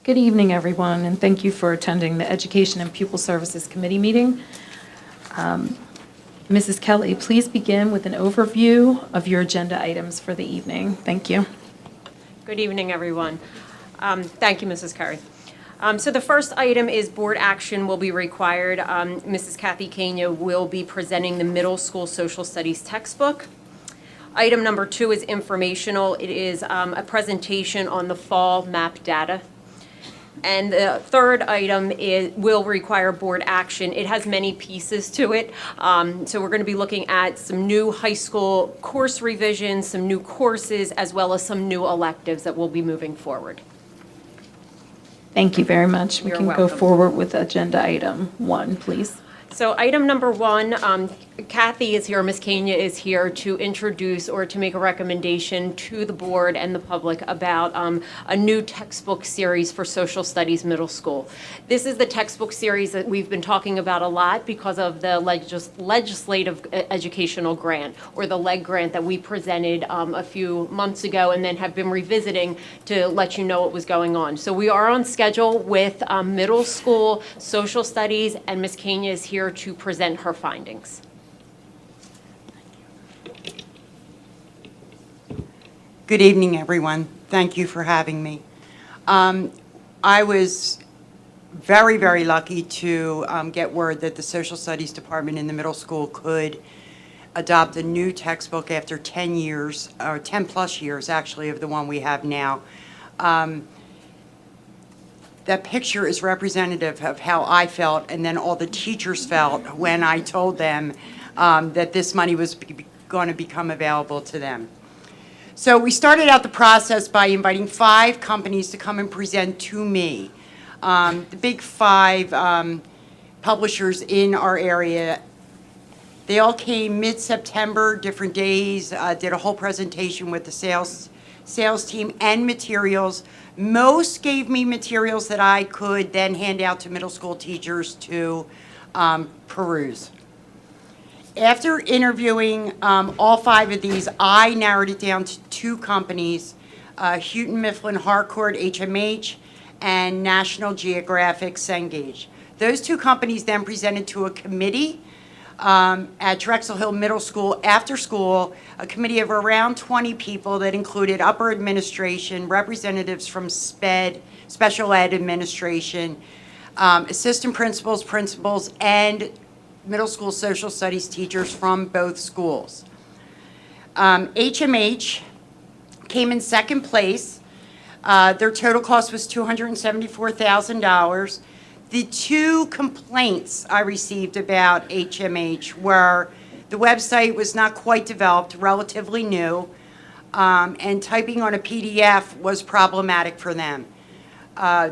Good evening, everyone, and thank you for attending the Education and Pupil Services Committee meeting. Mrs. Kelly, please begin with an overview of your agenda items for the evening. Thank you. Good evening, everyone. Thank you, Mrs. Curry. So the first item is board action will be required. Mrs. Kathy Kenya will be presenting the middle school social studies textbook. Item number 2 is informational. It is a presentation on the fall MAP data. And the third item will require board action. It has many pieces to it. So we're going to be looking at some new high school course revisions, some new courses, as well as some new electives that will be moving forward. Thank you very much. We You're can go welcome. forward with agenda item 1, please. So item number 1, Kathy is here, Ms. Kenya is here to introduce or to make a recommendation to the board and the public about a new textbook series for social studies middle school. This is the textbook series that we've been talking about a lot because of the legislative educational grant, or the LEG grant that we presented a few months ago and then have been revisiting to let you know what was going on. So we are on schedule with middle school social studies, and Ms. Kenya is here to present her findings. Good evening, everyone. Thank you for having me. I was very, very lucky to get word that the Social Studies Department in the middle school could adopt a new textbook after 10 years, or 10 plus years actually, of the one we have now. That picture is representative of how I felt and then all the teachers felt when I told them that this money was going to become available to them. So we started out the process by inviting 5 companies to come and present to me. The big 5 publishers in our area. They all came mid-September, different days, did a whole presentation with the sales team and materials. Most gave me materials that I could then hand out to middle school teachers to peruse. After interviewing all 5 of these, I narrowed it down to 2 companies, Houghton Mifflin Harcourt, HMH, and National Geographic, SchoolG. Those 2 companies then presented to a committee at Drexel Hill Middle School after school, a committee of around 20 people that included upper administration, representatives from SPED, special ed administration, assistant principals, principals, and middle school social studies teachers from both schools. HMH came in second place. Their total cost was $274,000. The 2 complaints I received about HMH were the website was not quite developed, relatively new, and typing on a PDF was problematic for them.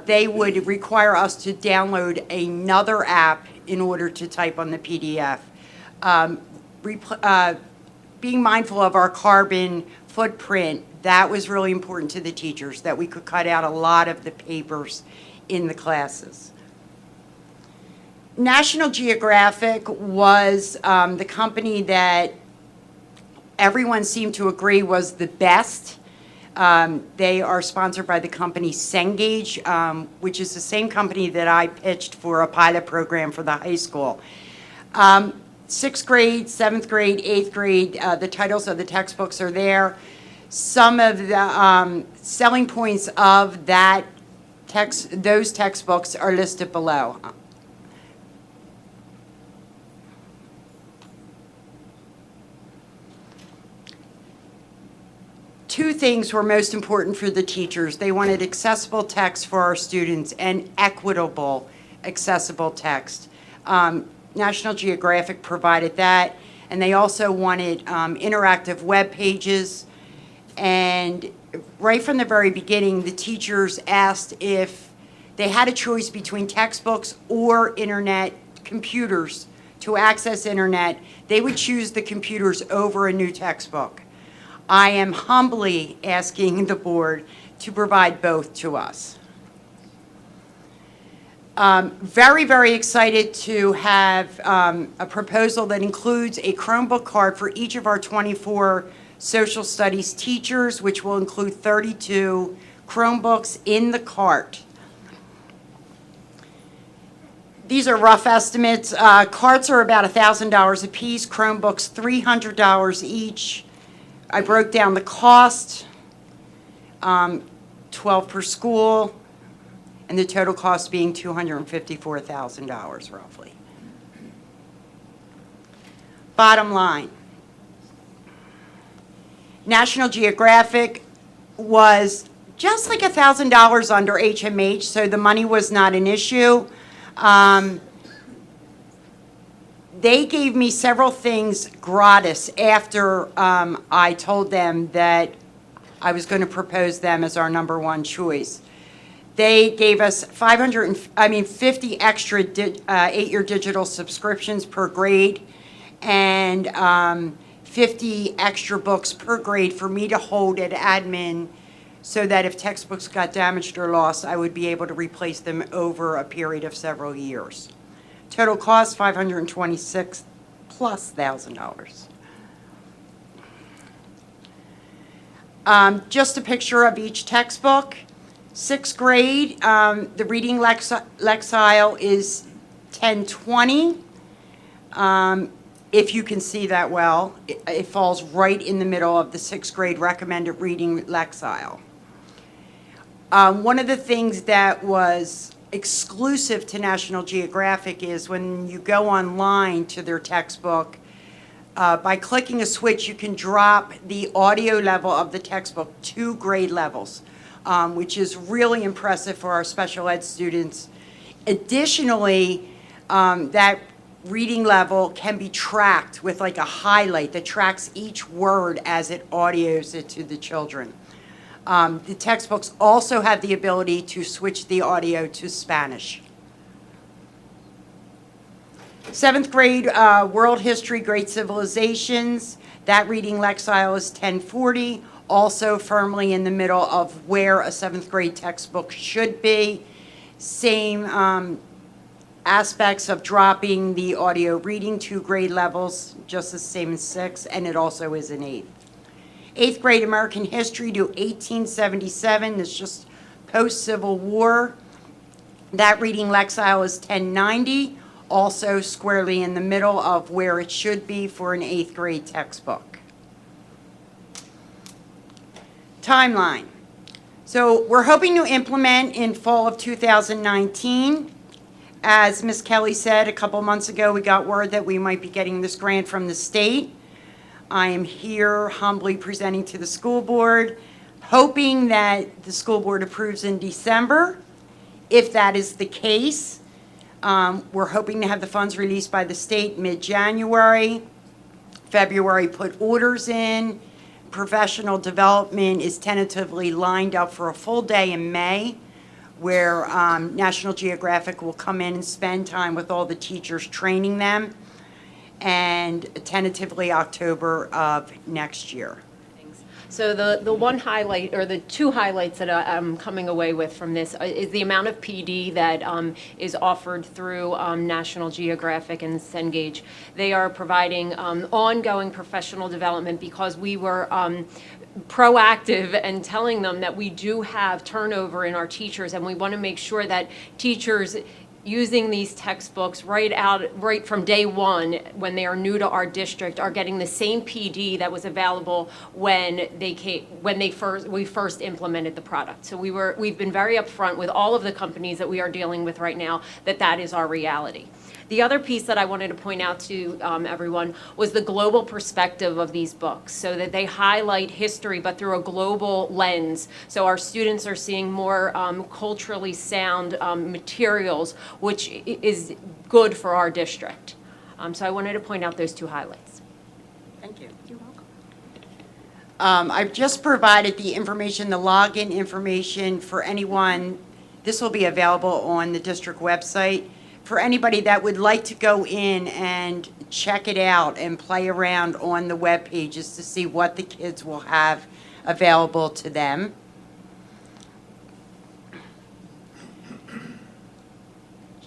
They would require us to download another app in order to type on the PDF. Being mindful of our carbon footprint, that was really important to the teachers, that we could cut out a lot of the papers in the classes. National Geographic was the company that everyone seemed to agree was the best. They are sponsored by the company SchoolG, which is the same company that I pitched for a pilot program for the high school. 6th grade, 7th grade, 8th grade, the titles of the textbooks are there. Some of the selling points of those textbooks are listed below. Two things were most important for the teachers. They wanted accessible text for our students and equitable accessible text. National Geographic provided that, and they also wanted interactive web pages. And right from the very beginning, the teachers asked if they had a choice between textbooks or internet computers to access internet, they would choose the computers over a new textbook. I am humbly asking the board to provide both to us. Very, very excited to have a proposal that includes a Chromebook card for each of our 24 social studies teachers, which will include 32 Chromebooks in the cart. These are rough estimates. Carts are about $1,000 a piece, Chromebooks $300 each. I broke down the cost, 12 per school, and the total cost being $254,000 roughly. Bottom line, National Geographic was just like $1,000 under HMH, so the money was not an issue. They gave me several things gratis after I told them that I was going to propose them as our #1 choice. They gave us 50 extra 8-year digital subscriptions per grade, and 50 extra books per grade for me to hold at admin, so that if textbooks got damaged or lost, I would be able to replace them over a period of several years. Total cost $526,000 plus. Just a picture of each textbook. 6th grade, the reading lexile is 1020. If you can see that well, it falls right in the middle of the 6th grade recommended reading lexile. One of the things that was exclusive to National Geographic is when you go online to their textbook, by clicking a switch, you can drop the audio level of the textbook 2 grade levels, which is really impressive for our special ed students. Additionally, that reading level can be tracked with like a highlight that tracks each word as it audios it to the children. The textbooks also have the ability to switch the audio to Spanish. 7th grade, World History, Great Civilizations. That reading lexile is 1040, also firmly in the middle of where a 7th grade textbook should be. Same aspects of dropping the audio reading 2 grade levels, just the same as 6, and it also is an 8th. 8th grade American History to 1877, that's just post-Civil War. That reading lexile is 1090, also squarely in the middle of where it should be for an 8th grade textbook. Timeline. So we're hoping to implement in fall of 2019. As Ms. Kelly said, a couple months ago, we got word that we might be getting this grant from the state. I am here humbly presenting to the school board, hoping that the school board approves in December. If that is the case, we're hoping to have the funds released by the state mid-January. February, put orders in. Professional development is tentatively lined up for a full day in May, where National Geographic will come in and spend time with all the teachers training them, and tentatively October of next year. So the one highlight, or the 2 highlights that I'm coming away with from this is the amount of PD that is offered through National Geographic and SchoolG. They are providing ongoing professional development because we were proactive and telling them that we do have turnover in our teachers, and we want to make sure that teachers using these textbooks right from day one when they are new to our district are getting the same PD that was available when we first implemented the product. So we've been very upfront with all of the companies that we are dealing with right now that is our reality. The other piece that I wanted to point out to everyone was the global perspective of these books, so that they highlight history but through a global lens. So our students are seeing more culturally sound materials, which is good for our district. So I wanted to point out those 2 highlights. Thank you. You're welcome. I've just provided the information, the login information for anyone. This will be available on the district website. For anybody that would like to go in and check it out and play around on the web pages to see what the kids will have available to them.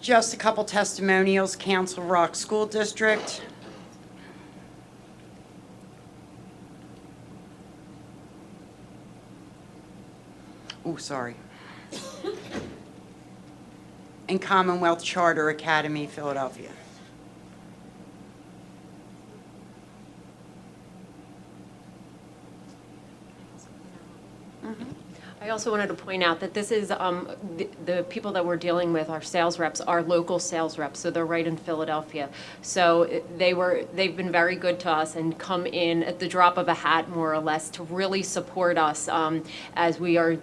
Just a couple testimonials, Council Rock School District. Oh, sorry. and Commonwealth Charter Academy, Philadelphia. I also wanted to point out that this is, the people that we're dealing with, our sales reps, are local sales reps, so they're right in Philadelphia. So they've been very good to us and come in at the drop of a hat, more or less, to really support us as we are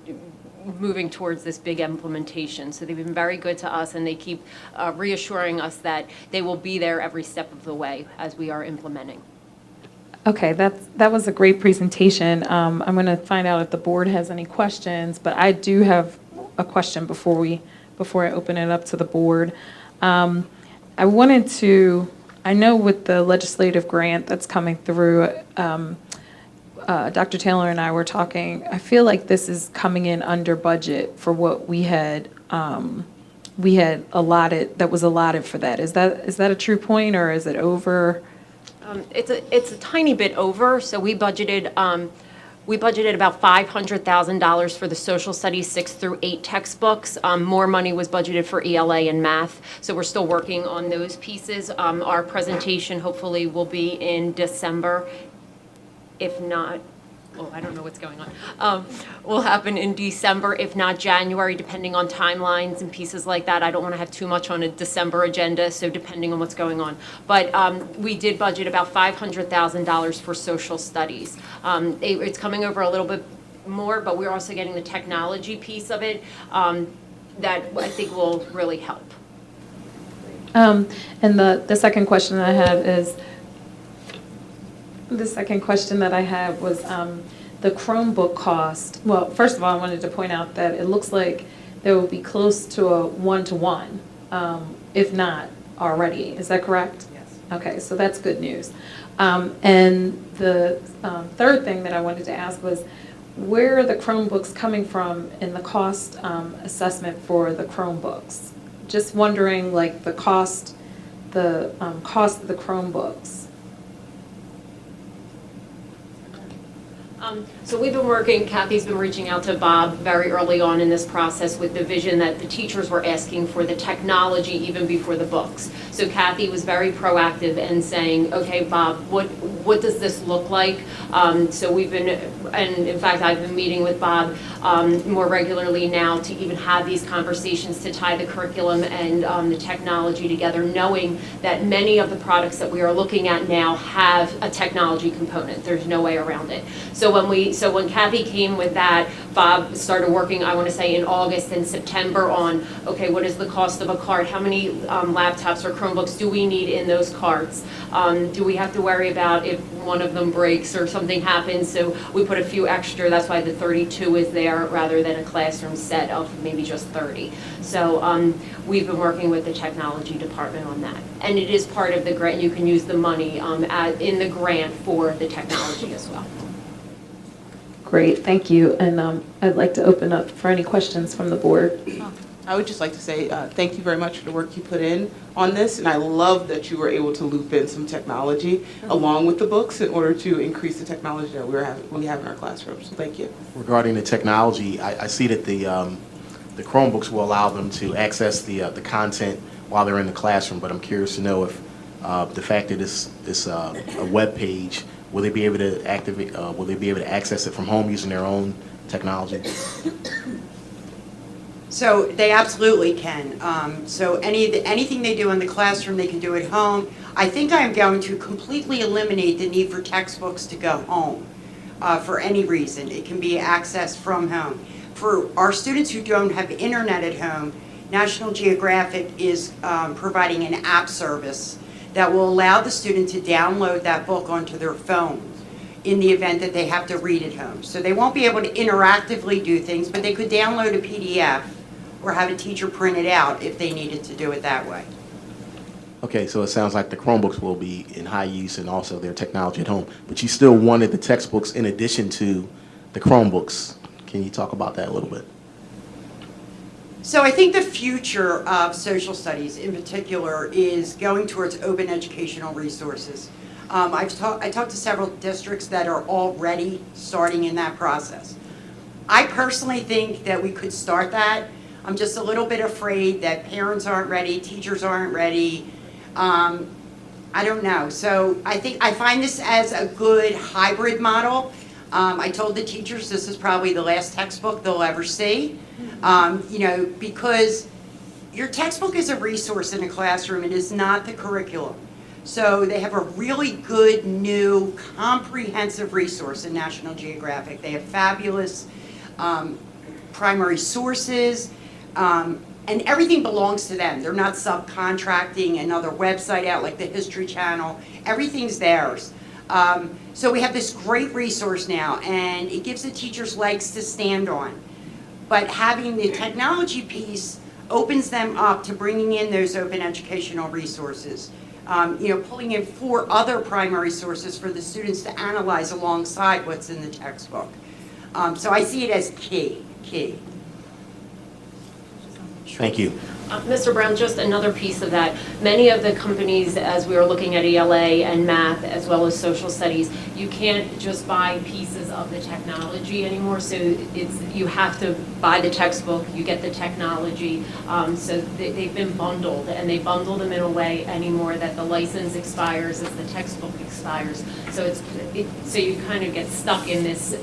moving towards this big implementation. So they've been very good to us, and they keep reassuring us that they will be there every step of the way as we are implementing. Okay, that was a great presentation. I'm going to find out if the board has any questions, but I do have a question before I open it up to the board. I know with the legislative grant that's coming through, Dr. Taylor and I were talking, I feel like this is coming in under budget for what we had allotted, that was allotted for that. Is that a true point, or is it over? It's a tiny bit over, so we budgeted about $500,000 for the social studies 6 through 8 textbooks. More money was budgeted for ELA and math, so we're still working on those pieces. Our presentation hopefully will be in December, if not, I don't know what's going on. Will happen in December, if not January, depending on timelines and pieces like that. I don't want to have too much on a December agenda, so depending on what's going on. But we did budget about $500,000 for social studies. It's coming over a little bit more, but we're also getting the technology piece of it that I think will really help. And the second question I have is, the second question that I have was the Chromebook cost. Well, first of all, I wanted to point out that it looks like there will be close to a 1-to-1, if not already. Is that correct? Yes. Okay, so that's good news. And the third thing that I wanted to ask was, where are the Chromebooks coming from in the cost assessment for the Chromebooks? Just wondering, like, the cost of the Chromebooks. So we've been working, Kathy's been reaching out to Bob very early on in this process with the vision that the teachers were asking for the technology even before the books. So Kathy was very proactive in saying, okay, Bob, what does this look like? So we've been, and in fact, I've been meeting with Bob more regularly now to even have these conversations to tie the curriculum and the technology together, knowing that many of the products that we are looking at now have a technology component. There's no way around it. So when Kathy came with that, Bob started working, I want to say in August and September on, okay, what is the cost of a cart? How many laptops or Chromebooks do we need in those carts? Do we have to worry about if one of them breaks or something happens? So we put a few extra, that's why the 32 is there rather than a classroom set of maybe just 30. So we've been working with the technology department on that. And it is part of the grant, you can use the money in the grant for the technology as well. Great, thank you. And I'd like to open up for any questions from the board. I would just like to say thank you very much for the work you put in on this, and I love that you were able to loop in some technology along with the books in order to increase the technology that we have in our classrooms. So thank you. Regarding the technology, I see that the Chromebooks will allow them to access the content while they're in the classroom, but I'm curious to know if the fact that it's a web page, will they be able to activate? Will they be able to access it from home using their own technology? So they absolutely can. So anything they do in the classroom, they can do at home. I think I am going to completely eliminate the need for textbooks to go home for any reason. It can be accessed from home. For our students who don't have internet at home, National Geographic is providing an app service that will allow the student to download that book onto their phone in the event that they have to read at home. So they won't be able to interactively do things, but they could download a PDF or have a teacher print it out if they needed to do it that way. Okay, so it sounds like the Chromebooks will be in high use and also their technology at home, but you still wanted the textbooks in addition to the Chromebooks. Can you talk about that a little bit? So I think the future of social studies in particular is going towards open educational resources. I talked to several districts that are already starting in that process. I personally think that we could start that I'm just a little bit afraid that parents aren't ready, teachers aren't ready. I don't know. So I find this as a good hybrid model. I told the teachers this is probably the last textbook they'll ever see, because your textbook is a resource in a classroom. It is not the curriculum. So they have a really good, new, comprehensive resource in National Geographic. They have fabulous primary sources, and everything belongs to them. They're not subcontracting another website out like the History Channel. Everything's theirs. So we have this great resource now, and it gives the teachers legs to stand on. But having the technology piece opens them up to bringing in those open educational resources. Pulling in 4 other primary sources for the students to analyze alongside what's in the textbook. So I see it as key. Thank you. Mr. Brown, just another piece of that. Many of the companies, as we were looking at ELA and math, as well as social studies, you can't just buy pieces of the technology anymore. So you have to buy the textbook, you get the technology. So they've been bundled, and they bundle them in a way anymore that the license expires as the textbook expires. So so you kind of get stuck in this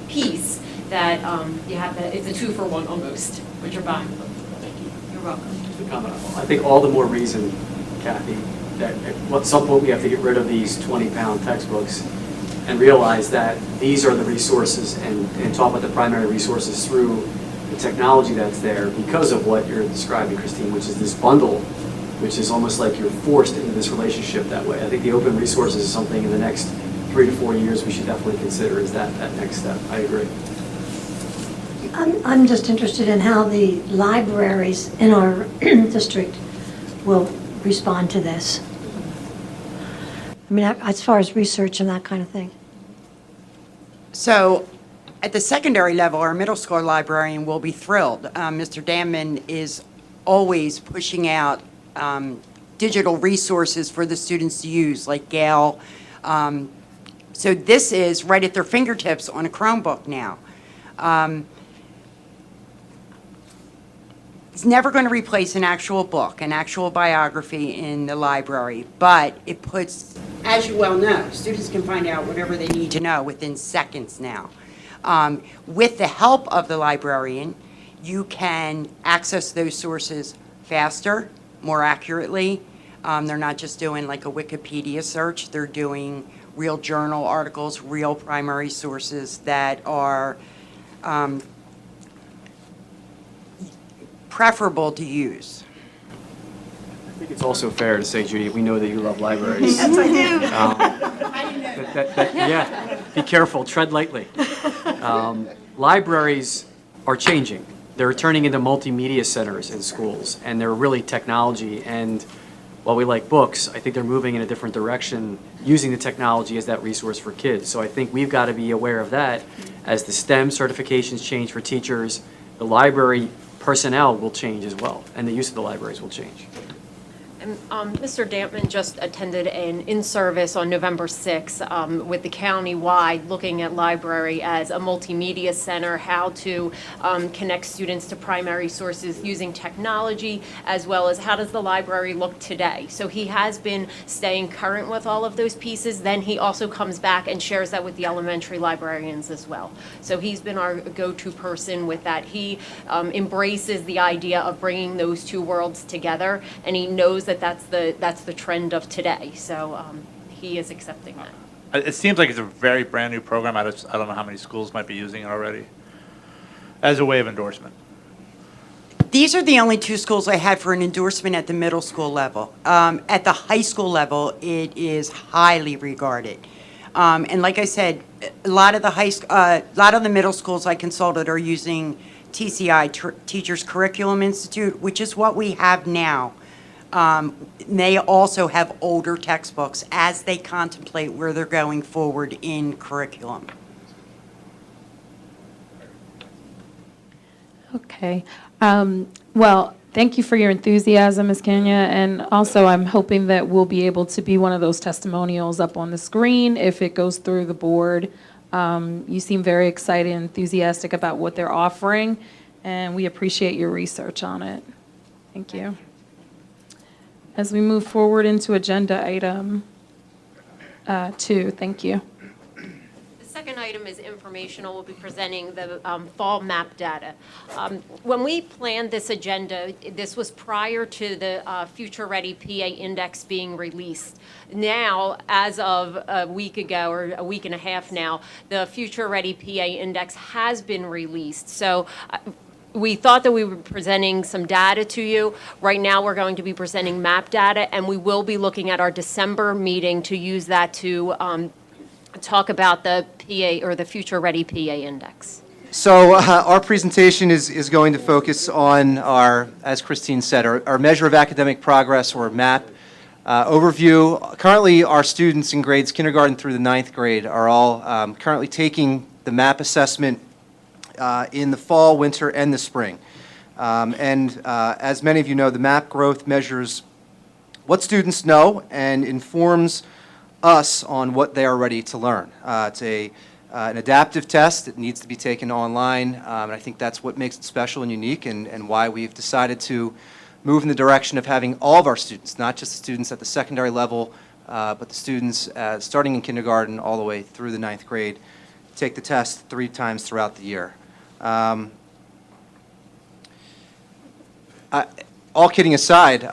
piece that it's a 2-for-1 almost, what you're buying. You're welcome. I think all the more reason, Kathy, that at some point we have to get rid of these 20-pound textbooks and realize that these are the resources and talk about the primary resources through the technology that's there because of what you're describing, Christine, which is this bundle, which is almost like you're forced into this relationship that way. I think the open resources is something in the next 3 to 4 years we should definitely consider as that next step. I agree. I'm just interested in how the libraries in our district will respond to this. I mean, as far as research and that kind of thing. So at the secondary level, our middle school librarian will be thrilled. Mr. Damman is always pushing out digital resources for the students to use, like Gale. So this is right at their fingertips on a Chromebook now. It's never going to replace an actual book, an actual biography in the library, but it puts, as you well know, students can find out whatever they need to know within seconds now. With the help of the librarian, you can access those sources faster, more accurately. They're not just doing like a Wikipedia search, they're doing real journal articles, real primary sources that are preferable to use. I think it's also fair to say, Judy, we know that you love libraries. Yes, I do. Yeah, be careful, tread lightly. Libraries are changing. They're turning into multimedia centers in schools, and they're really technology. And while we like books, I think they're moving in a different direction, using the technology as that resource for kids. So I think we've got to be aware of that. As the STEM certifications change for teachers, the library personnel will change as well, and the use of the libraries will change. And Mr. Dampman just attended an in-service on November 6th with the county-wide, looking at library as a multimedia center, how to connect students to primary sources using technology, as well as how does the library look today. So he has been staying current with all of those pieces. Then he also comes back and shares that with the elementary librarians as well. So he's been our go-to person with that. He embraces the idea of bringing those two worlds together, and he knows that that's the trend of today. So he is accepting that. It seems like it's a very brand new program. I don't know how many schools might be using it already as a way of endorsement. These are the only 2 schools I had for an endorsement at the middle school level. At the high school level, it is highly regarded. And like I said, a lot of the middle schools I consulted are using TCI, Teachers Curriculum Institute, which is what we have now. They also have older textbooks as they contemplate where they're going forward in curriculum. Okay. Well, thank you for your enthusiasm, Ms. Kenya, and also I'm hoping that we'll be able to be one of those testimonials up on the screen if it goes through the board. You seem very excited and enthusiastic about what they're offering, and we appreciate your research on it. Thank you. As we move forward into agenda item 2, thank you. The second item is informational. We'll be presenting the fall map data. When we planned this agenda, this was prior to the Future Ready PA Index being released. Now, as of a week ago or a week and a half now, the Future Ready PA Index has been released. So we thought that we were presenting some data to you. Right now, we're going to be presenting map data, and we will be looking at our December meeting to use that to talk about the PA or the Future Ready PA Index. So our presentation is going to focus on our, as Christine said, our measure of academic progress, or MAP overview. Currently, our students in grades kindergarten through the 9th grade are all currently taking the MAP assessment in the fall, winter, and the spring. As many of you know, the MAP growth measures what students know and informs us on what they are ready to learn. It's an adaptive test that needs to be taken online, and I think that's what makes it special and unique, and why we've decided to move in the direction of having all of our students, not just the students at the secondary level, but the students starting in kindergarten all the way through the 9th grade, take the test 3 times throughout the year. All kidding aside,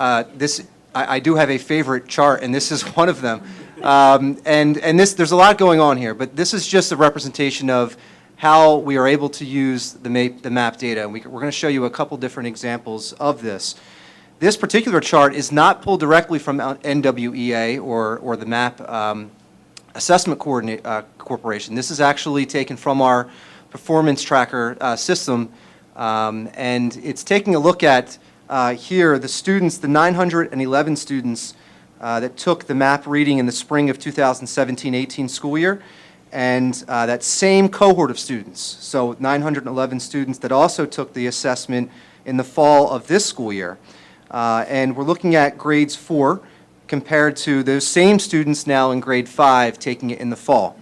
I do have a favorite chart, and this is one of them. There's a lot going on here, but this is just a representation of how we are able to use the MAP data. And we're going to show you a couple different examples of this. This particular chart is not pulled directly from NWEA or the MAP Assessment Corporation. This is actually taken from our performance tracker system, and it's taking a look at here the students, the 911 students that took the MAP reading in the spring of 2017-18 school year, and that same cohort of students, so 911 students that also took the assessment in the fall of this school year. And we're looking at grades 4 compared to those same students now in grade 5 taking it in the fall.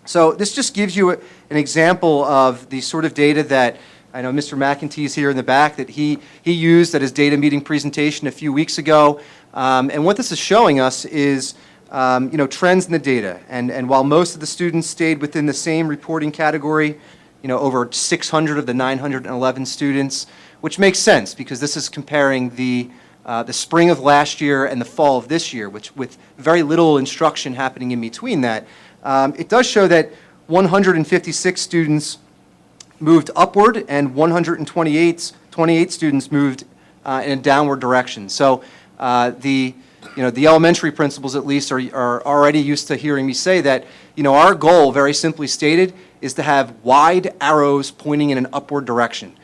So this just gives you an example of the sort of data that I know Mr. McEntee's here in the back that he used at his data meeting presentation a few weeks ago. And what this is showing us is trends in the data. And while most of the students stayed within the same reporting category, over 600 of the 911 students, which makes sense because this is comparing the spring of last year and the fall of this year, which with very little instruction happening in between that. It does show that 156 students moved upward and 128 students moved in a downward direction. So the elementary principals at least are already used to hearing me say that our goal, very simply stated, is to have wide arrows pointing in an upward direction.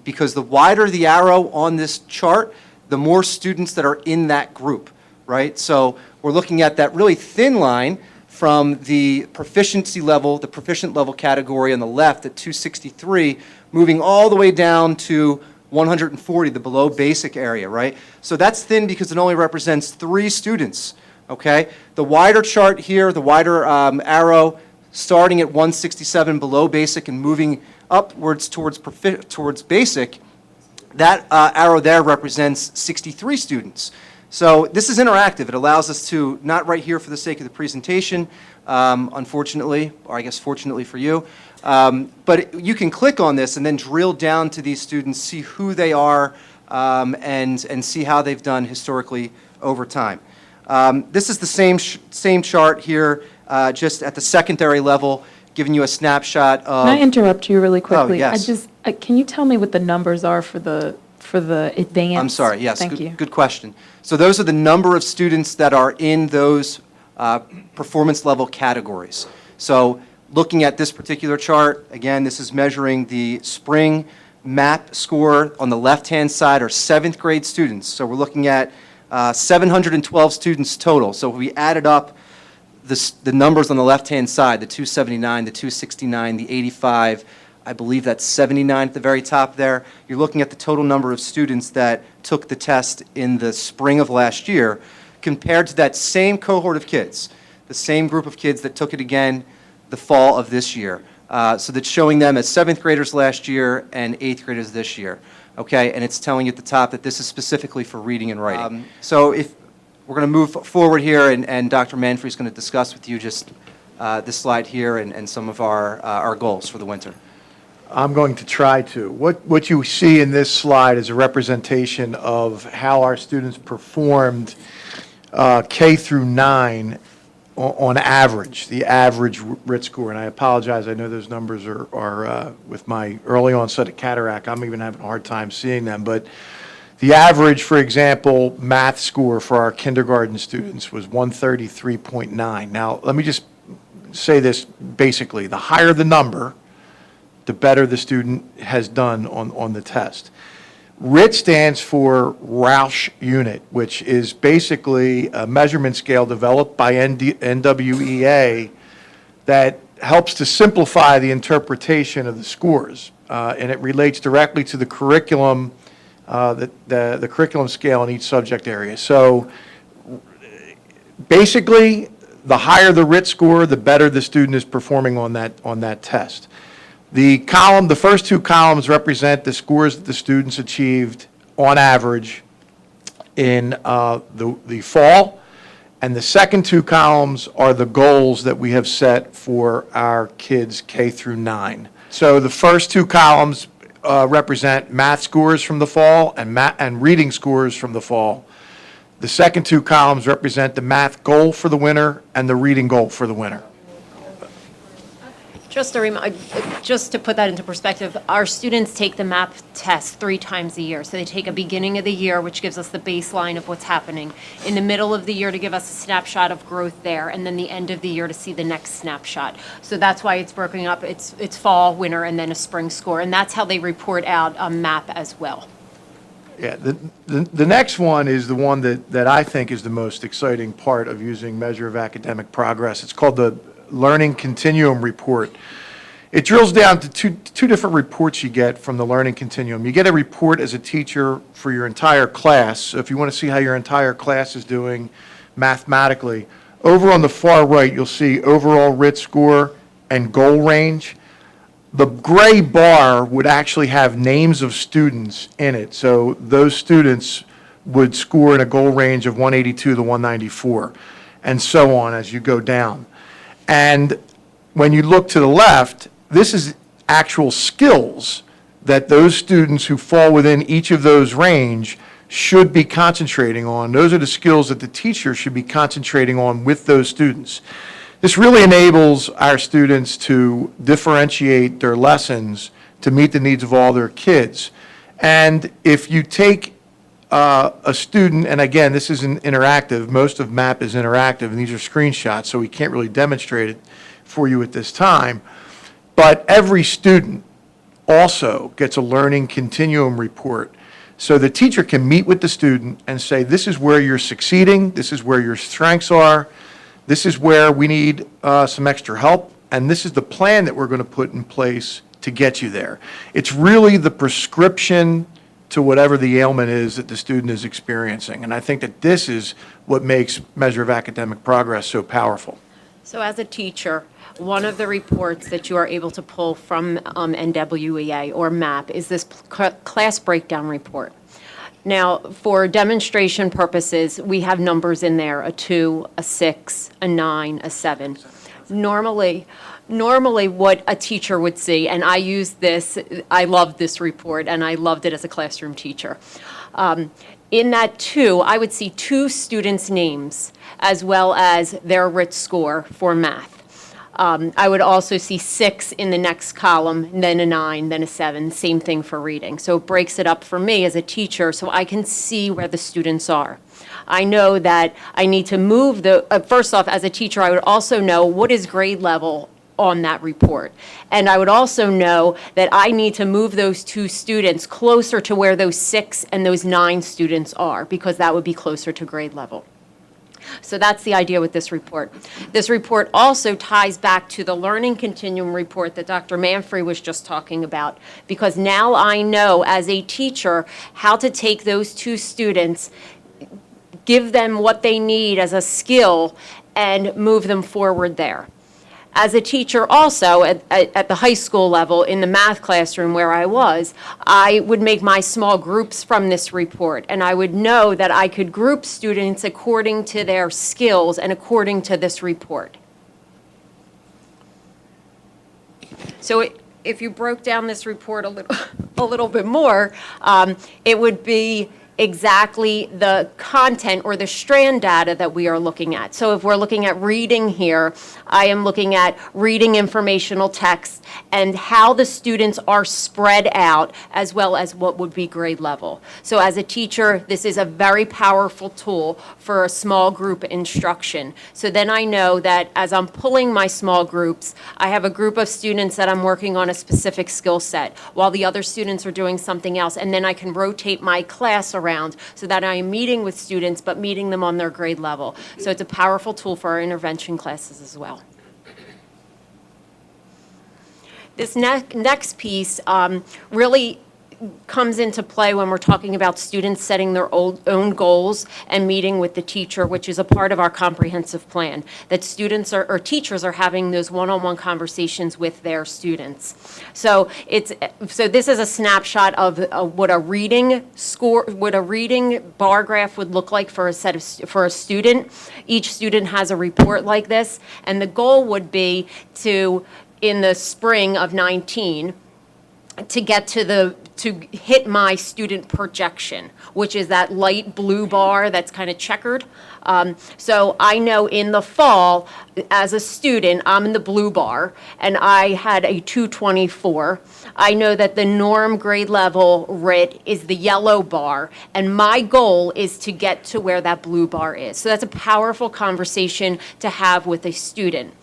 Because the wider the arrow on this chart, the more students that are in that group, right? So we're looking at that really thin line from the proficiency level, the proficient level category on the left at 263, moving all the way down to 140, the below basic area, right? So that's thin because it only represents 3 students, okay? The wider chart here, the wider arrow, starting at 167 below basic and moving upwards towards basic, that arrow there represents 63 students. So this is interactive. It allows us to, not right here for the sake of the presentation, unfortunately, or I guess fortunately for you, but you can click on this and then drill down to these students, see who they are, and see how they've done historically over time. This is the same chart here, just at the secondary level, giving you a snapshot of... Can I interrupt you really quickly? Oh, yes. Can you tell me what the numbers are for the advanced? I'm sorry, yes. Thank you. Good question. So those are the number of students that are in those performance level categories. So looking at this particular chart, again, this is measuring the spring MAP score. On the left-hand side are 7th grade students. So we're looking at 712 students total. So if we added up the numbers on the left-hand side, the 279, the 269, the 85, I believe that's 79 at the very top there. You're looking at the total number of students that took the test in the spring of last year compared to that same cohort of kids, the same group of kids that took it again the fall of this year. So that's showing them as 7th graders last year and 8th graders this year. Okay, and it's telling you at the top that this is specifically for reading and writing. So if we're going to move forward here, and Dr. Manfrey is going to discuss with you just this slide here and some of our goals for the winter. I'm going to try to. What you see in this slide is a representation of how our students performed K through 9 on average, the average RIT score. And I apologize, I know those numbers are with my early onset of cataract, I'm even having a hard time seeing them. But the average, for example, math score for our kindergarten students was 133.9. Now, let me just say this basically. The higher the number, the better the student has done on the test. RIT stands for Roush Unit, which is basically a measurement scale developed by NWEA that helps to simplify the interpretation of the scores. And it relates directly to the curriculum, the curriculum scale in each subject area. So basically, the higher the RIT score, the better the student is performing on that test. The first two columns represent the scores that the students achieved on average in the fall, and the second two columns are the goals that we have set for our kids K through 9. So the first two columns represent math scores from the fall and reading scores from the fall. The second two columns represent the math goal for the winter and the reading goal for the winter. Just to put that into perspective, our students take the MAP test 3 times a year. So they take a beginning of the year, which gives us the baseline of what's happening, in the middle of the year to give us a snapshot of growth there, and then the end of the year to see the next snapshot. So that's why it's broken up. It's fall, winter, and then a spring score, and that's how they report out a MAP as well. Yeah, the next one is the one that I think is the most exciting part of using measure of academic progress. It's called the Learning Continuum report. It drills down to two different reports you get from the Learning Continuum. You get a report as a teacher for your entire class. So if you want to see how your entire class is doing mathematically, over on the far right, you'll see overall RIT score and goal range. The gray bar would actually have names of students in it. So those students would score in a goal range of 182 to 194, and so on as you go down. And when you look to the left, this is actual skills that those students who fall within each of those range should be concentrating on. Those are the skills that the teacher should be concentrating on with those students. This really enables our students to differentiate their lessons to meet the needs of all their kids. And if you take a student, and again, this isn't interactive, most of MAP is interactive, and these are screenshots, so we can't really demonstrate it for you at this time. But every student also gets a Learning Continuum report. So the teacher can meet with the student and say, this is where you're succeeding, this is where your strengths are, this is where we need some extra help, and this is the plan that we're going to put in place to get you there. It's really the prescription to whatever the ailment is that the student is experiencing. And I think that this is what makes measure of academic progress so powerful. So as a teacher, one of the reports that you are able to pull from NWEA or MAP is this class breakdown report. Now, for demonstration purposes, we have numbers in there, a 2, a 6, a 9, a 7. Normally what a teacher would see, and I use this, I love this report, and I loved it as a classroom teacher. In that 2, I would see 2 students' names as well as their RIT score for math. I would also see 6 in the next column, then a 9, then a 7, same thing for reading. So it breaks it up for me as a teacher so I can see where the students are. I know that I need to move first off, as a teacher, I would also know what is grade level on that report. And I would also know that I need to move those 2 students closer to where those 6 and those 9 students are, because that would be closer to grade level. So that's the idea with this report. This report also ties back to the Learning Continuum report that Dr. Manfrey was just talking about, because now I know as a teacher how to take those 2 students, give them what they need as a skill, and move them forward there. As a teacher also at the high school level in the math classroom where I was, I would make my small groups from this report, and I would know that I could group students according to their skills and according to this report. So if you broke down this report a little bit more, it would be exactly the content or the strand data that we are looking at. So if we're looking at reading here, I am looking at reading informational text and how the students are spread out, as well as what would be grade level. So as a teacher, this is a very powerful tool for a small group instruction. So then I know that as I'm pulling my small groups, I have a group of students that I'm working on a specific skill set, while the other students are doing something else, and then I can rotate my class around so that I am meeting with students, but meeting them on their grade level. So it's a powerful tool for our intervention classes as well. This next piece really comes into play when we're talking about students setting their own goals and meeting with the teacher, which is a part of our comprehensive plan, that students or teachers are having those one-on-one conversations with their students. So this is a snapshot of what a reading score, what a reading bar graph would look like for a student. Each student has a report like this, and the goal would be to, in the spring of 19, to hit my student projection, which is that light blue bar that's kind of checkered. So I know in the fall, as a student, I'm in the blue bar, and I had a 224. I know that the norm grade level RIT is the yellow bar, and my goal is to get to where that blue bar is. So that's a powerful conversation to have with a student.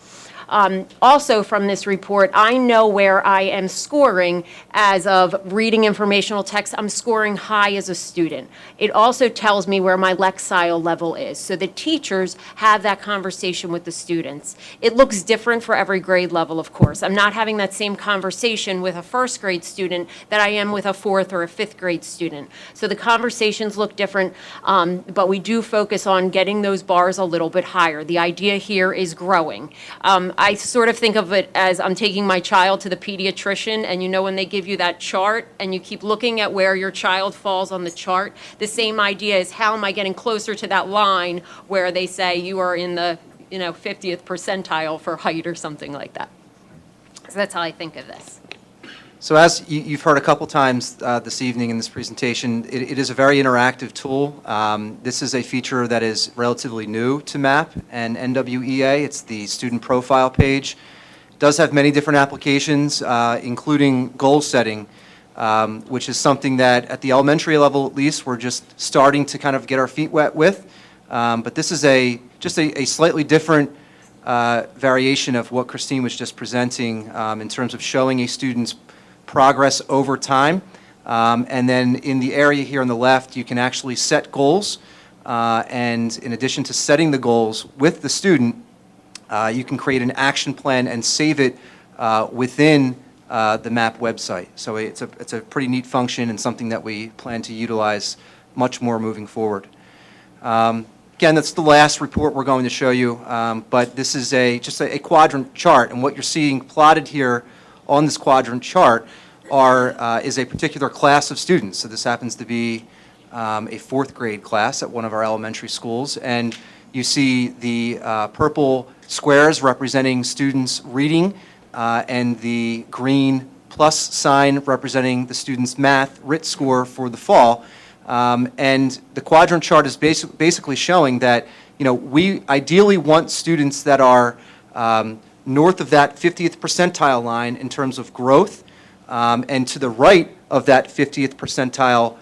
Also from this report, I know where I am scoring as of reading informational text. I'm scoring high as a student. It also tells me where my Lexile level is. So the teachers have that conversation with the students. It looks different for every grade level, of course. I'm not having that same conversation with a first grade student that I am with a fourth or a fifth grade student. So the conversations look different, but we do focus on getting those bars a little bit higher. The idea here is growing. I sort of think of it as I'm taking my child to the pediatrician, and you know when they give you that chart and you keep looking at where your child falls on the chart, the same idea is how am I getting closer to that line where they say you are in the 50th percentile for height or something like that. So that's how I think of this. So as you've heard a couple times this evening in this presentation, it is a very interactive tool. This is a feature that is relatively new to MAP and NWEA. It's the student profile page. It does have many different applications, including goal setting, which is something that at the elementary level at least we're just starting to kind of get our feet wet with. But this is just a slightly different variation of what Christine was just presenting in terms of showing a student's progress over time. And then in the area here on the left, you can actually set goals. And in addition to setting the goals with the student, you can create an action plan and save it within the MAP website. So it's a pretty neat function and something that we plan to utilize much more moving forward. Again, that's the last report we're going to show you, but this is just a quadrant chart, and what you're seeing plotted here on this quadrant chart is a particular class of students. So this happens to be a fourth grade class at one of our elementary schools, and you see the purple squares representing students reading, and the green plus sign representing the students' math RIT score for the fall. And the quadrant chart is basically showing that we ideally want students that are north of that 50th percentile line in terms of growth, and to the right of that 50th percentile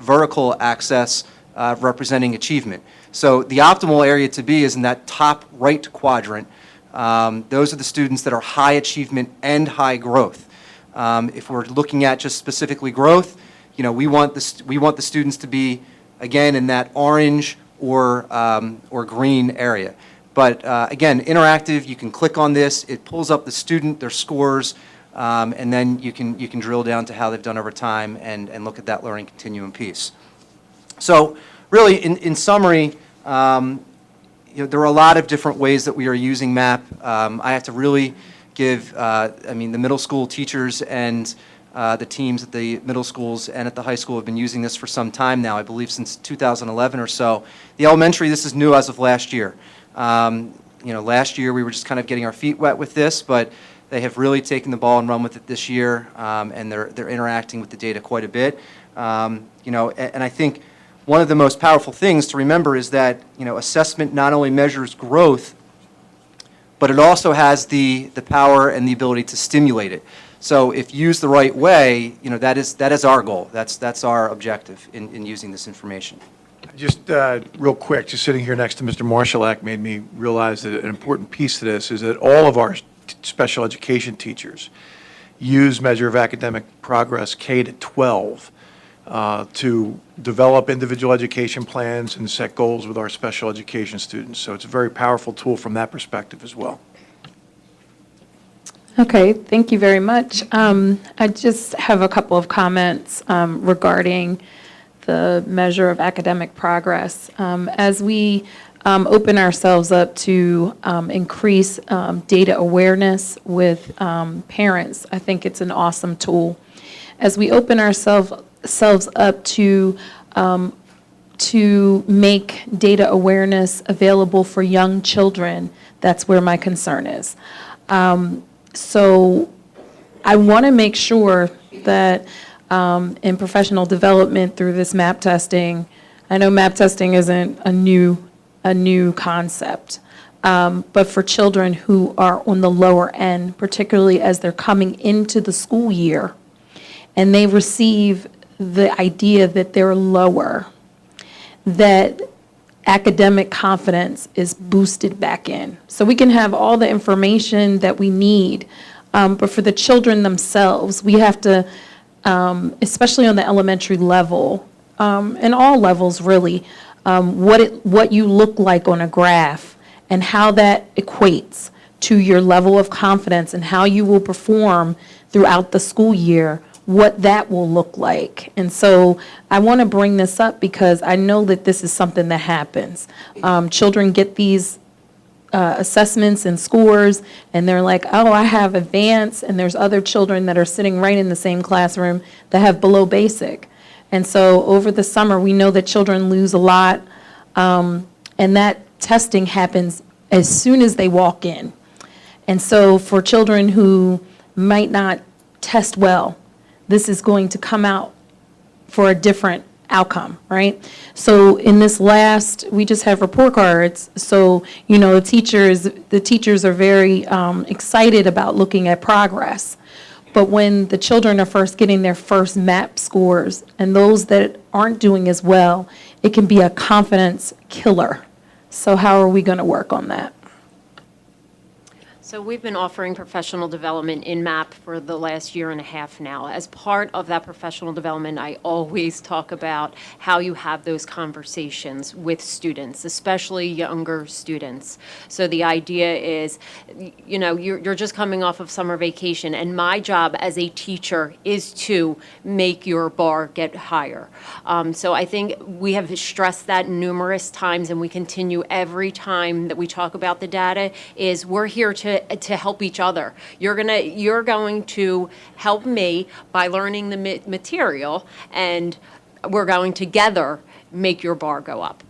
vertical axis representing achievement. So the optimal area to be is in that top right quadrant. Those are the students that are high achievement and high growth. If we're looking at just specifically growth, we want the students to be, again, in that orange or green area. But again, interactive, you can click on this, it pulls up the student, their scores, and then you can drill down to how they've done over time and look at that learning continuum piece. So really, in summary, there are a lot of different ways that we are using MAP. I have to really give, the middle school teachers and the teams at the middle schools and at the high school have been using this for some time now, I believe since 2011 or so. The elementary, this is new as of last year. Last year we were just kind of getting our feet wet with this, but they have really taken the ball and run with it this year, and they're interacting with the data quite a bit. And I think one of the most powerful things to remember is that, assessment not only measures growth, but it also has the power and the ability to stimulate it. So if used the right way, that is our goal. That's our objective in using this information. Just real quick, just sitting here next to Mr. Marshallak made me realize that an important piece to this is that all of our special education teachers use measure of academic progress K to 12 to develop individual education plans and set goals with our special education students. So it's a very powerful tool from that perspective as well. Okay, thank you very much. I just have a couple of comments regarding the measure of academic progress. As we open ourselves up to increase data awareness with parents, I think it's an awesome tool. As we open ourselves up to make data awareness available for young children, that's where my concern is. So I want to make sure that in professional development through this MAP testing, I know MAP testing isn't a new concept, but for children who are on the lower end, particularly as they're coming into the school year, and they receive the idea that they're lower, that academic confidence is boosted back in. So we can have all the information that we need, but for the children themselves, we have to, especially on the elementary level, and all levels really, what you look like on a graph and how that equates to your level of confidence and how you will perform throughout the school year, what that will look like. And so I want to bring this up because I know that this is something that happens. Children get these assessments and scores, and they're like, oh, I have advanced, and there's other children that are sitting right in the same classroom that have below basic. And so over the summer, we know that children lose a lot, and that testing happens as soon as they walk in. And so for children who might not test well, this is going to come out for a different outcome, right? So in this we just have report cards. So, the teachers are very excited about looking at progress. But when the children are first getting their first MAP scores and those that aren't doing as well, it can be a confidence killer. So how are we going to work on that? So we've been offering professional development in MAP for the last year and a half now. As part of that professional development, I always talk about how you have those conversations with students, especially younger students. So the idea is, you're just coming off of summer vacation, and my job as a teacher is to make your bar get higher. So I think we have stressed that numerous times, and we continue every time that we talk about the data, is we're here to help each other. You're going to help me by learning the material, and we're going together make your bar go up.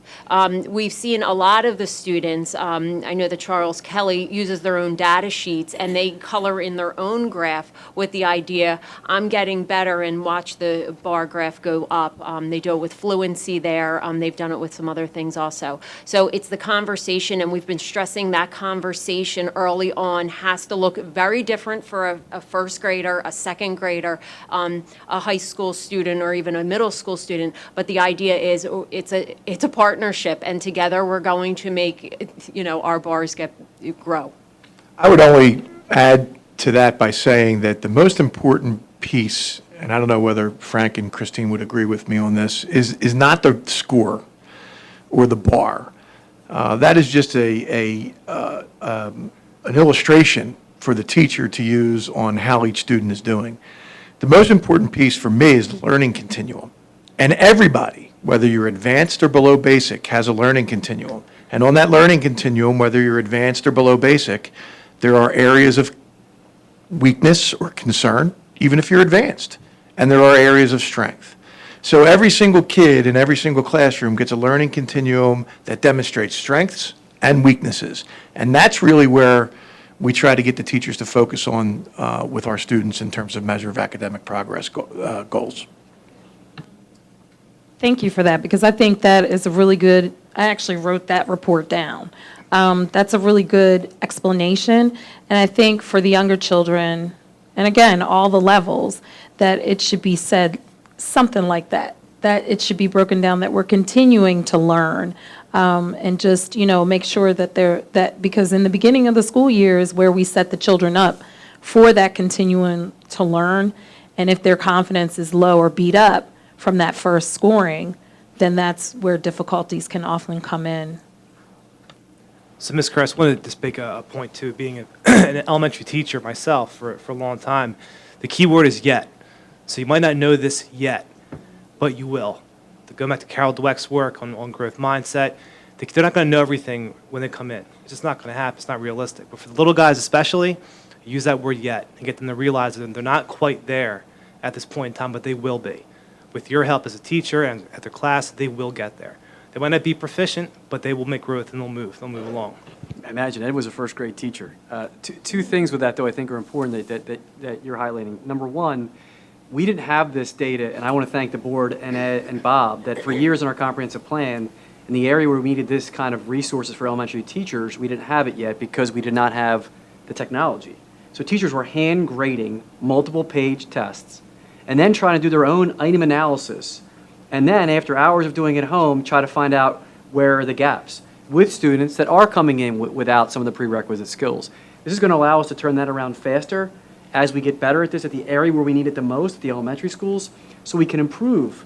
We've seen a lot of the students, I know that Charles Kelly uses their own data sheets, and they color in their own graph with the idea, I'm getting better, and watch the bar graph go up. They do it with fluency there. They've done it with some other things also. So it's the conversation, and we've been stressing that conversation early on has to look very different for a first grader, a second grader, a high school student, or even a middle school student. But the idea is it's a partnership, and together we're going to make our bars grow. I would only add to that by saying that the most important piece, and I don't know whether Frank and Christine would agree with me on this, is not the score or the bar. That is just an illustration for the teacher to use on how each student is doing. The most important piece for me is the learning continuum. And everybody, whether you're advanced or below basic, has a learning continuum. And on that learning continuum, whether you're advanced or below basic, there are areas of weakness or concern, even if you're advanced, and there are areas of strength. So every single kid in every single classroom gets a learning continuum that demonstrates strengths and weaknesses. And that's really where we try to get the teachers to focus on with our students in terms of measure of academic progress goals. Thank you for that, because I think that is a really good, I actually wrote that report down. That's a really good explanation, and I think for the younger children, and again, all the levels, that it should be said something like that it should be broken down, that we're continuing to learn, and just, make sure that because in the beginning of the school year is where we set the children up for that continuing to learn, and if their confidence is low or beat up from that first scoring, then that's where difficulties can often come in. So, Ms. Kress, wanted to just make a point too, being an elementary teacher myself for a long time. The key word is yet. So you might not know this yet, but you will. To go back to Carol Dweck's work on growth mindset, they're not going to know everything when they come in. It's just not going to happen. It's not realistic. But for the little guys especially, use that word yet and get them to realize that they're not quite there at this point in time, but they will be. With your help as a teacher and at their class, they will get there. They might not be proficient, but they will make growth and they'll move along. Imagine, Ed was a first grade teacher. Two things with that, though, I think are important that you're highlighting. Number one, we didn't have this data, and I want to thank the board and Ed and Bob, that for years in our comprehensive plan, in the area where we needed this kind of resources for elementary teachers, we didn't have it yet because we did not have the technology. So teachers were hand grading multiple page tests and then trying to do their own item analysis. And then after hours of doing it at home, try to find out where are the gaps with students that are coming in without some of the prerequisite skills. This is going to allow us to turn that around faster as we get better at this at the area where we need it the most, the elementary schools, so we can improve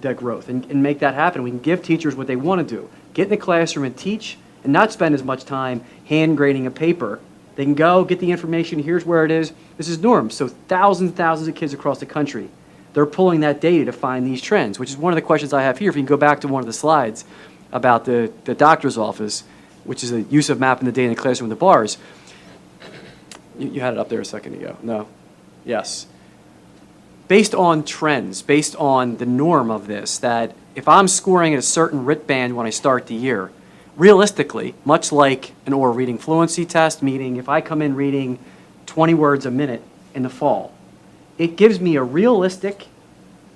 that growth and make that happen. We can give teachers what they want to do. Get in the classroom and teach and not spend as much time hand grading a paper. They can go, get the information, here's where it is. This is norms. So thousands and thousands of kids across the country, they're pulling that data to find these trends, which is one of the questions I have here. If you can go back to one of the slides about the doctor's office, which is the use of mapping the data in the classroom with the bars. You had it up there a second ago. No? Yes. Based on trends, based on the norm of this, that if I'm scoring at a certain RIT band when I start the year, realistically, much like an oral reading fluency test, meaning if I come in reading 20 words a minute in the fall, it gives me a realistic,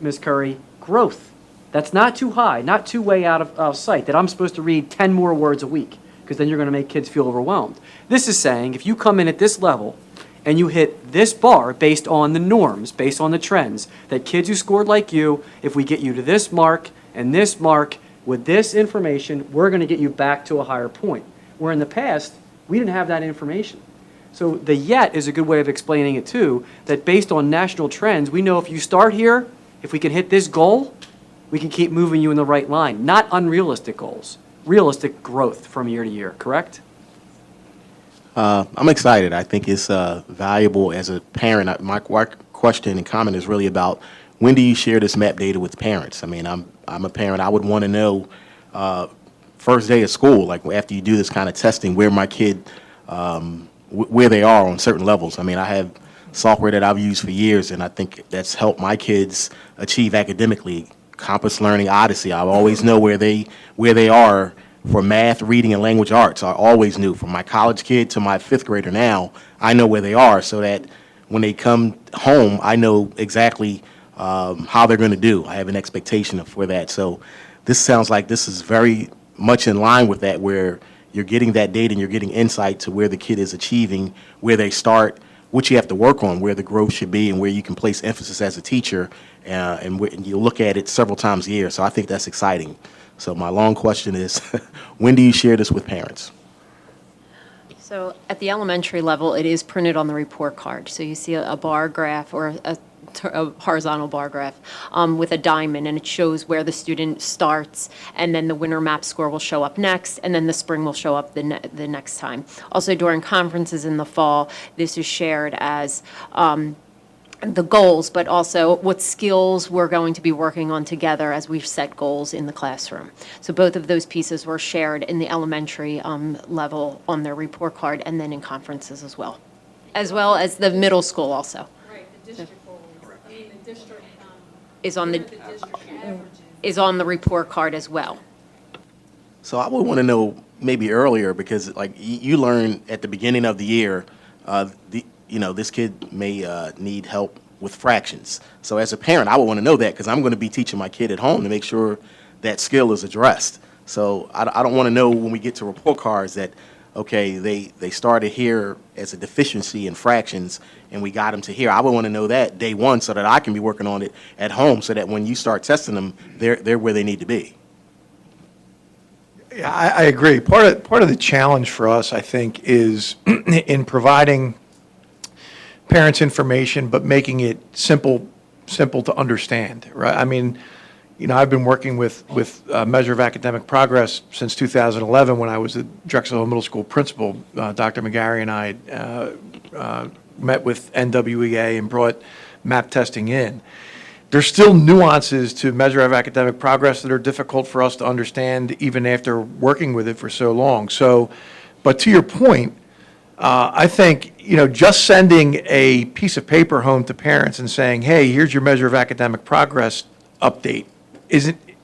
Ms. Curry, growth. That's not too high, not too way out of sight, that I'm supposed to read 10 more words a week, because then you're going to make kids feel overwhelmed. This is saying if you come in at this level and you hit this bar based on the norms, based on the trends, that kids who scored like you, if we get you to this mark and this mark with this information, we're going to get you back to a higher point. Where in the past, we didn't have that information. So the yet is a good way of explaining it too, that based on national trends, we know if you start here, if we can hit this goal, we can keep moving you in the right line. Not unrealistic goals, realistic growth from year to year, correct? I'm excited. I think it's valuable as a parent. My question and comment is really about when do you share this map data with parents? I mean, I'm a parent. I would want to know first day of school, like after you do this kind of testing, where my kid, where they are on certain levels. I mean, I have software that I've used for years, and I think that's helped my kids achieve academically. Compass Learning Odyssey, I always know where they are for math, reading, and language arts. I always knew. From my college kid to my fifth grader now, I know where they are, so that when they come home, I know exactly how they're going to do. I have an expectation for that. So this sounds like this is very much in line with that, where you're getting that data and you're getting insight to where the kid is achieving, where they start, what you have to work on, where the growth should be, and where you can place emphasis as a teacher, and you look at it several times a year. So I think that's exciting. So my long question is, when do you share this with parents? So at the elementary level, it is printed on the report card. So you see a bar graph or a horizontal bar graph with a diamond, and it shows where the student starts, and then the winter map score will show up next, and then the spring will show up the next time. Also, during conferences in the fall, this is shared as the goals, but also what skills we're going to be working on together as we've set goals in the classroom. So both of those pieces were shared in the elementary level on their report card and then in conferences as well as the middle school also. Right, the district goals, I mean, the district, Is on the report card as well. So I would want to know maybe earlier, because like you learn at the beginning of the year, this kid may need help with fractions. So as a parent, I would want to know that, because I'm going to be teaching my kid at home to make sure that skill is addressed. So I don't want to know when we get to report cards that, okay, they started here as a deficiency in fractions and we got them to here. I would want to know that day one so that I can be working on it at home, so that when you start testing them, they're where they need to be. Yeah, I agree. Part of the challenge for us, I think, is in providing parents information, but making it simple to understand, right? I mean, I've been working with Measure of Academic Progress since 2011 when I was the Drexel Hill Middle School principal. Dr. McGarry and I met with NWEA and brought MAP testing in. There's still nuances to Measure of Academic Progress that are difficult for us to understand even after working with it for so long. So, but to your point, I think, just sending a piece of paper home to parents and saying, hey, here's your Measure of Academic Progress update,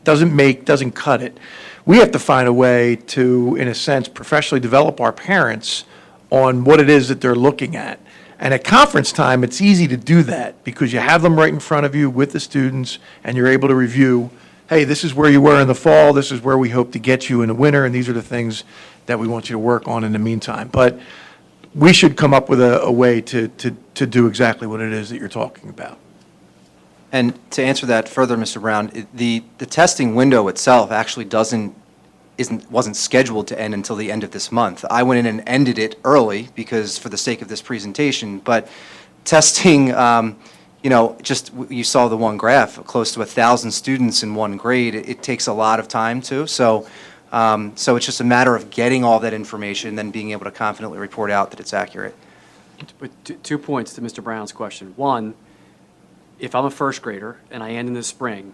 doesn't cut it. We have to find a way to, in a sense, professionally develop our parents on what it is that they're looking at. And at conference time, it's easy to do that because you have them right in front of you with the students, and you're able to review, hey, this is where you were in the fall, this is where we hope to get you in the winter, and these are the things that we want you to work on in the meantime. But we should come up with a way to do exactly what it is that you're talking about. And to answer that further, Mr. Brown, the testing window itself actually wasn't scheduled to end until the end of this month. I went in and ended it early because for the sake of this presentation, but testing, just you saw the one graph, close to 1,000 students in one grade. It takes a lot of time too. So it's just a matter of getting all that information and then being able to confidently report out that it's accurate. But 2 points to Mr. Brown's question. One, if I'm a first grader and I end in the spring,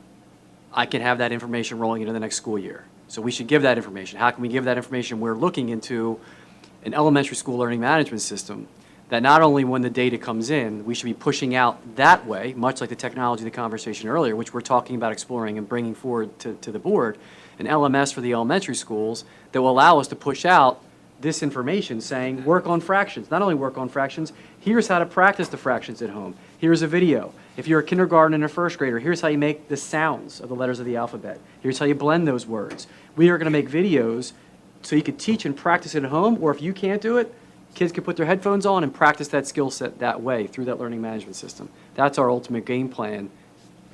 I can have that information rolling into the next school year. So we should give that information. How can we give that information? We're looking into an elementary school learning management system that not only when the data comes in, we should be pushing out that way, much like the technology in the conversation earlier, which we're talking about exploring and bringing forward to the board, an LMS for the elementary schools that will allow us to push out this information saying, work on fractions. Not only work on fractions, here's how to practice the fractions at home. Here's a video. If you're a kindergarten and a first grader, here's how you make the sounds of the letters of the alphabet. Here's how you blend those words. We are going to make videos so you could teach and practice at home, or if you can't do it, kids can put their headphones on and practice that skill set that way through that learning management system. That's our ultimate game plan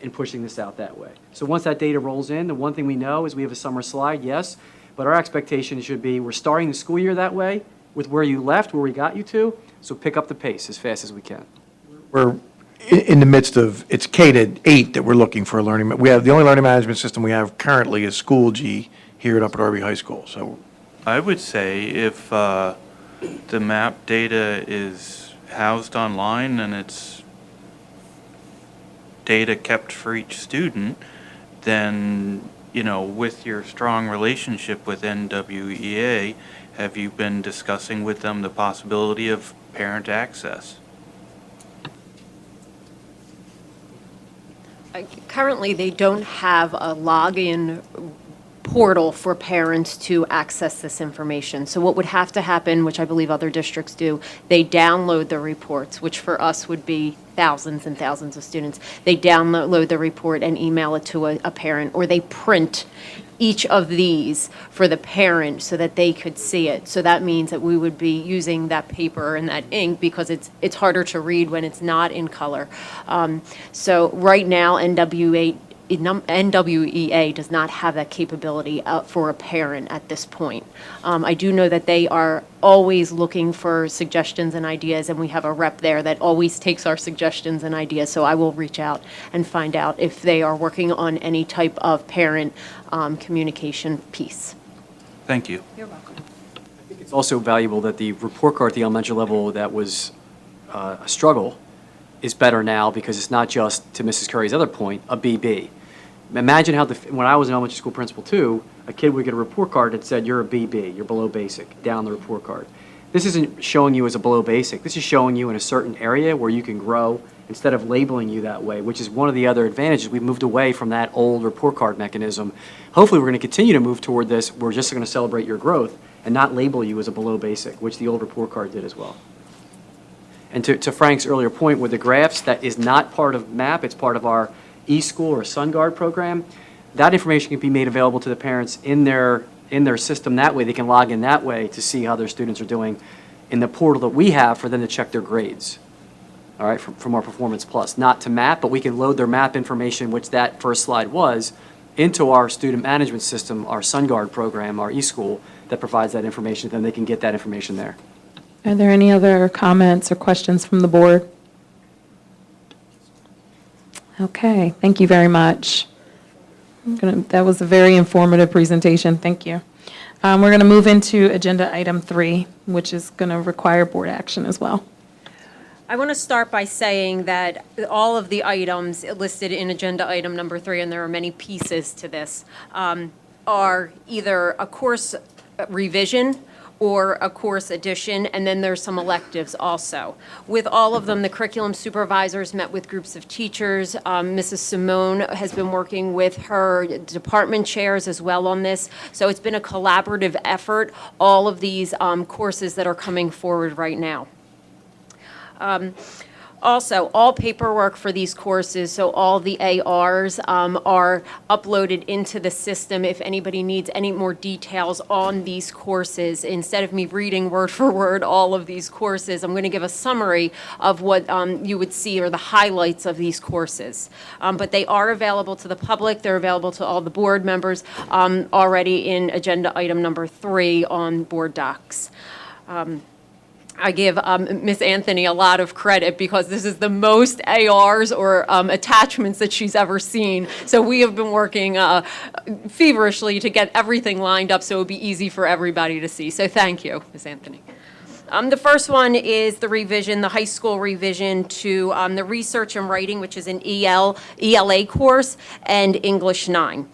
in pushing this out that way. So once that data rolls in, the one thing we know is we have a summer slide, yes, but our expectation should be we're starting the school year that way with where you left, where we got you to, so pick up the pace as fast as we can. We're in the midst of, it's K-8 that we're looking for a learning, we have, the only learning management system we have currently is SchoolG here at Upper Darby High School, so. I would say if the MAP data is housed online and it's data kept for each student, then, with your strong relationship with NWEA, have you been discussing with them the possibility of parent access? Currently, they don't have a login portal for parents to access this information. So what would have to happen, which I believe other districts do, they download the reports, which for us would be thousands and thousands of students. They download the report and email it to a parent, or they print each of these for the parent so that they could see it. So that means that we would be using that paper and that ink because it's harder to read when it's not in color. So right now, NWEA does not have that capability for a parent at this point. I do know that they are always looking for suggestions and ideas, and we have a rep there that always takes our suggestions and ideas, so I will reach out and find out if they are working on any type of parent communication piece. Thank you. You're welcome. I think it's also valuable that the report card at the elementary level that was a struggle is better now because it's not just, to Mrs. Curry's other point, a BB. Imagine how, when I was an elementary school principal too, a kid would get a report card that said, you're a BB, you're below basic, down the report card. This isn't showing you as a below basic. This is showing you in a certain area where you can grow instead of labeling you that way, which is one of the other advantages. We've moved away from that old report card mechanism. Hopefully, we're going to continue to move toward this. We're just going to celebrate your growth and not label you as a below basic, which the old report card did as well. And to Frank's earlier point with the graphs, that is not part of MAP. It's part of our eSchool or SunGuard program. That information can be made available to the parents in their system that way. They can log in that way to see how their students are doing in the portal that we have for them to check their grades. All right, from our Performance Plus, not to MAP, but we can load their MAP information, which that first slide was, into our student management system, our SunGuard program, our eSchool, that provides that information, then they can get that information there. Are there any other comments or questions from the board? Okay, thank you very much. That was a very informative presentation. Thank you. We're going to move into agenda item 3, which is going to require board action as well. I want to start by saying that all of the items listed in agenda item number 3, and there are many pieces to this, are either a course revision or a course addition, and then there's some electives also. With all of them, the curriculum supervisors met with groups of teachers. Mrs. Simone has been working with her department chairs as well on this. So it's been a collaborative effort, all of these courses that are coming forward right now. Also, all paperwork for these courses, so all the ARs are uploaded into the system if anybody needs any more details on these courses. Instead of me reading word for word all of these courses, I'm going to give a summary of what you would see or the highlights of these courses. But they are available to the public. They're available to all the board members already in agenda item number 3 on board docs. I give Ms. Anthony a lot of credit because this is the most ARs or attachments that she's ever seen. So we have been working feverishly to get everything lined up so it would be easy for everybody to see. So thank you, Ms. Anthony. The first one is the revision, the high school revision to the research and writing, which is an ELA course, and English 9.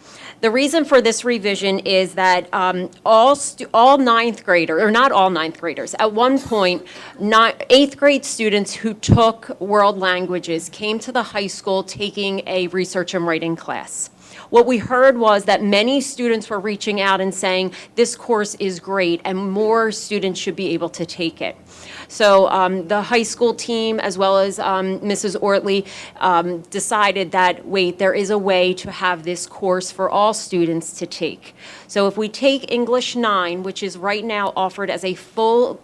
The reason for this revision is that all ninth graders, or not all ninth graders, at one point, 8th grade students who took world languages came to the high school taking a research and writing class. What we heard was that many students were reaching out and saying, this course is great and more students should be able to take it. So the high school team, as well as Mrs. Ortley, decided that, wait, there is a way to have this course for all students to take. So if we take English 9, which is right now offered as a full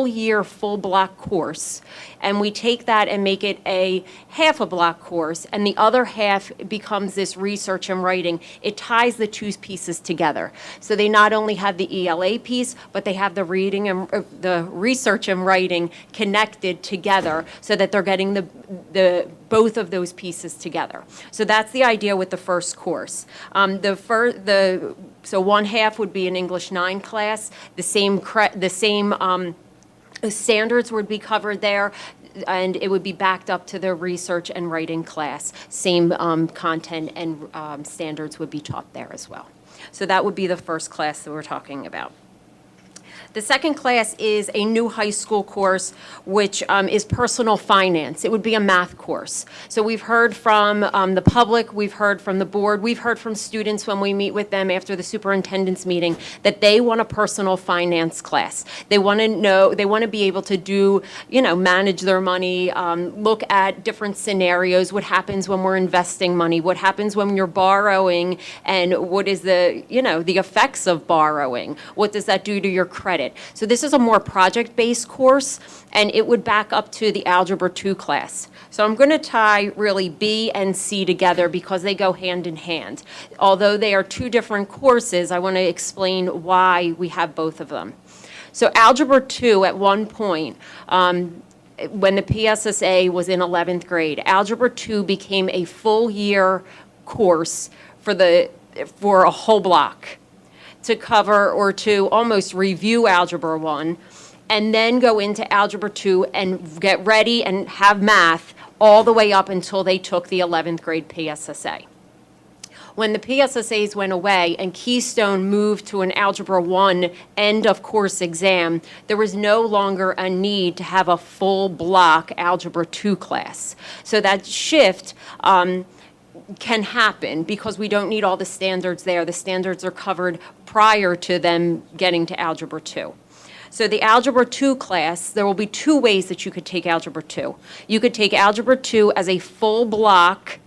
year, full block course, and we take that and make it a half a block course, and the other half becomes this research and writing, it ties the two pieces together. So they not only have the ELA piece, but they have the reading and the research and writing connected together so that they're getting the both of those pieces together. So that's the idea with the first course. So one half would be an English 9 class. The same standards would be covered there, and it would be backed up to the research and writing class. Same content and standards would be taught there as well. So that would be the first class that we're talking about. The second class is a new high school course, which is personal finance. It would be a math course. So we've heard from the public, we've heard from the board, we've heard from students when we meet with them after the superintendent's meeting that they want a personal finance class. They want to know, they want to be able to do, manage their money, look at different scenarios, what happens when we're investing money, what happens when you're borrowing, and what is the effects of borrowing, what does that do to your credit. So this is a more project-based course, and it would back up to the Algebra 2 class. So I'm going to tie really B and C together because they go hand in hand. Although they are two different courses, I want to explain why we have both of them. So Algebra 2, at one point, when the PSSA was in 11th grade, Algebra 2 became a full year course for a whole block, to cover or to almost review Algebra 1, and then go into Algebra 2 and get ready and have math all the way up until they took the 11th grade PSSA. When the PSSAs went away and Keystone moved to an Algebra 1 end of course exam, there was no longer a need to have a full block Algebra 2 class. So that shift can happen because we don't need all the standards there. The standards are covered prior to them getting to Algebra 2. So the Algebra 2 class, there will be two ways that you could take Algebra 2. You could take Algebra 2 as a full block,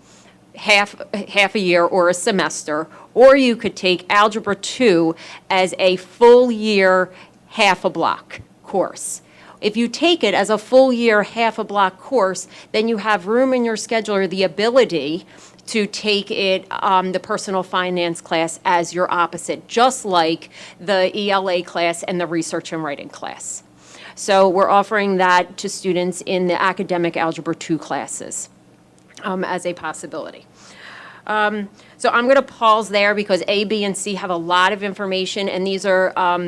half a year or a semester, or you could take Algebra 2 as a full year, half a block course. If you take it as a full year, half a block course, then you have room in your schedule or the ability to take it, the personal finance class as your opposite, just like the ELA class and the research and writing class. So we're offering that to students in the academic Algebra 2 classes as a possibility. So I'm going to pause there because A, B, and C have a lot of information, and these are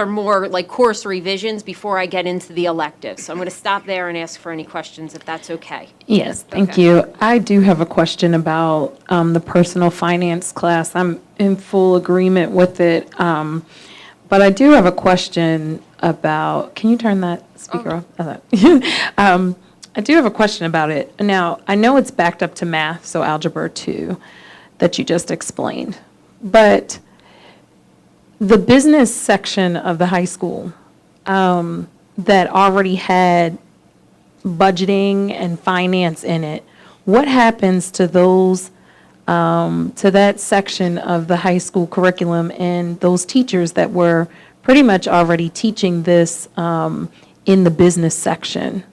more like course revisions before I get into the electives. So I'm going to stop there and ask for any questions, if that's okay. Yes, thank Okay. you. I do have a question about the personal finance class. I'm in full agreement with it, but I do have a question about, can you turn that speaker off? I do have a question about it. Now, I know it's backed up to math, so Algebra 2 that you just explained, but the business section of the high school that already had budgeting and finance in it, what happens to those, to that section of the high school curriculum and those teachers that were pretty much already teaching this in the business section?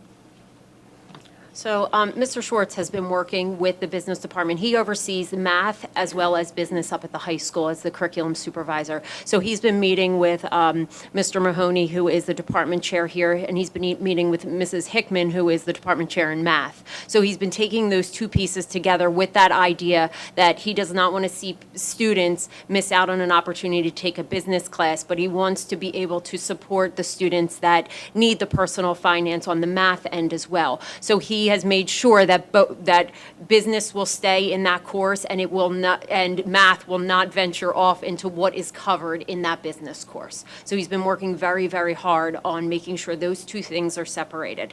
So Mr. Schwartz has been working with the business department. He oversees math as well as business up at the high school as the curriculum supervisor. So he's been meeting with Mr. Mahoney, who is the department chair here, and he's been meeting with Mrs. Hickman, who is the department chair in math. So he's been taking those two pieces together with that idea that he does not want to see students miss out on an opportunity to take a business class, but he wants to be able to support the students that need the personal finance on the math end as well. So he has made sure that that business will stay in that course and it will not, and math will not venture off into what is covered in that business course. So he's been working very, very hard on making sure those two things are separated.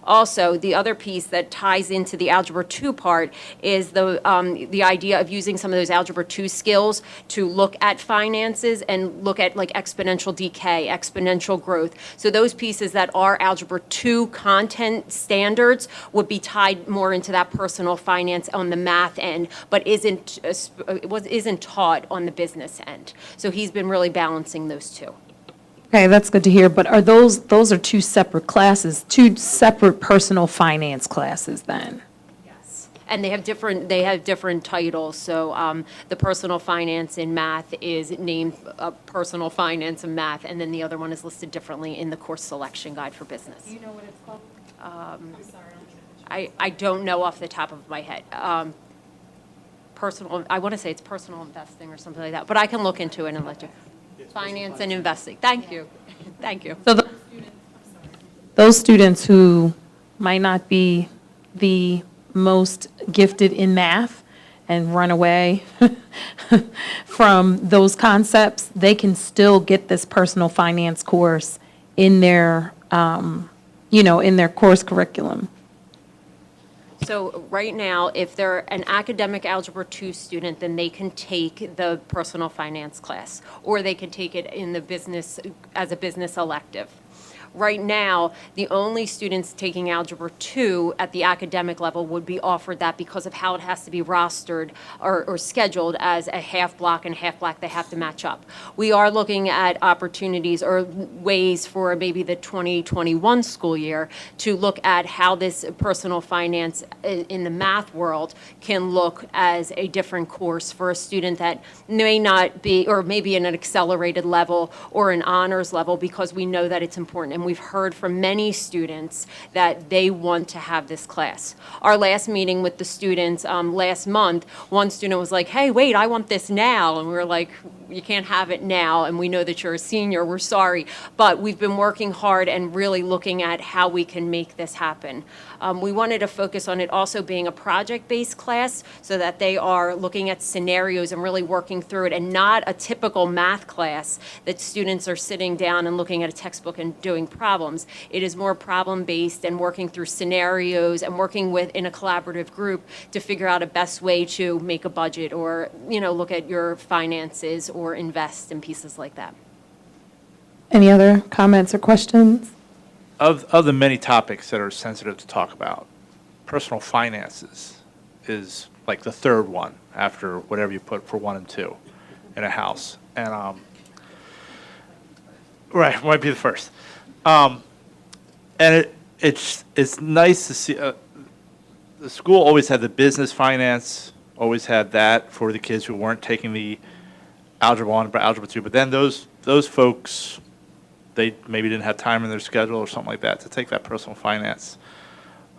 Also, the other piece that ties into the Algebra 2 part is the idea of using some of those Algebra 2 skills to look at finances and look at like exponential decay, exponential growth. So those pieces that are Algebra 2 content standards would be tied more into that personal finance on the math end, but isn't taught on the business end. So he's been really balancing those two. Okay, that's good to hear, but are those are two separate classes, two separate personal finance classes then? Yes. And they have different titles. So the personal finance in math is named personal finance in math, and then the other one is listed differently in the course selection guide for business. Do you know what it's called? I don't know off the top of my head. I want to say it's personal investing or something like that, but I can look into it and let you. Finance and investing. Thank you. Thank you. So those students who might not be the most gifted in math and run away from those concepts, they can still get this personal finance course in their, in their course curriculum. So right now, if they're an academic Algebra 2 student, then they can take the personal finance class, or they can take it in the business, as a business elective. Right now, the only students taking Algebra 2 at the academic level would be offered that because of how it has to be rostered or scheduled as a half block and half block, they have to match up. We are looking at opportunities or ways for maybe the 2021 school year to look at how this personal finance in the math world can look as a different course for a student that may not be, or maybe in an accelerated level or an honors level, because we know that it's important. And we've heard from many students that they want to have this class. Our last meeting with the students last month, one student was like, hey, wait, I want this now. And we were like, you can't have it now, and we know that you're a senior, we're sorry. But we've been working hard and really looking at how we can make this happen. We wanted to focus on it also being a project-based class so that they are looking at scenarios and really working through it, and not a typical math class that students are sitting down and looking at a textbook and doing problems. It is more problem-based and working through scenarios and working in a collaborative group to figure out a best way to make a budget or, look at your finances or invest in pieces like that. Any other comments or questions? Of the many topics that are sensitive to talk about, personal finances is like the third one after whatever you put for 1 and 2 in a house. And, right, might be the first. And it's nice to see, the school always had the business finance, always had that for the kids who weren't taking the Algebra 1, but Algebra 2. But then those folks, they maybe didn't have time in their schedule or something like that to take that personal finance.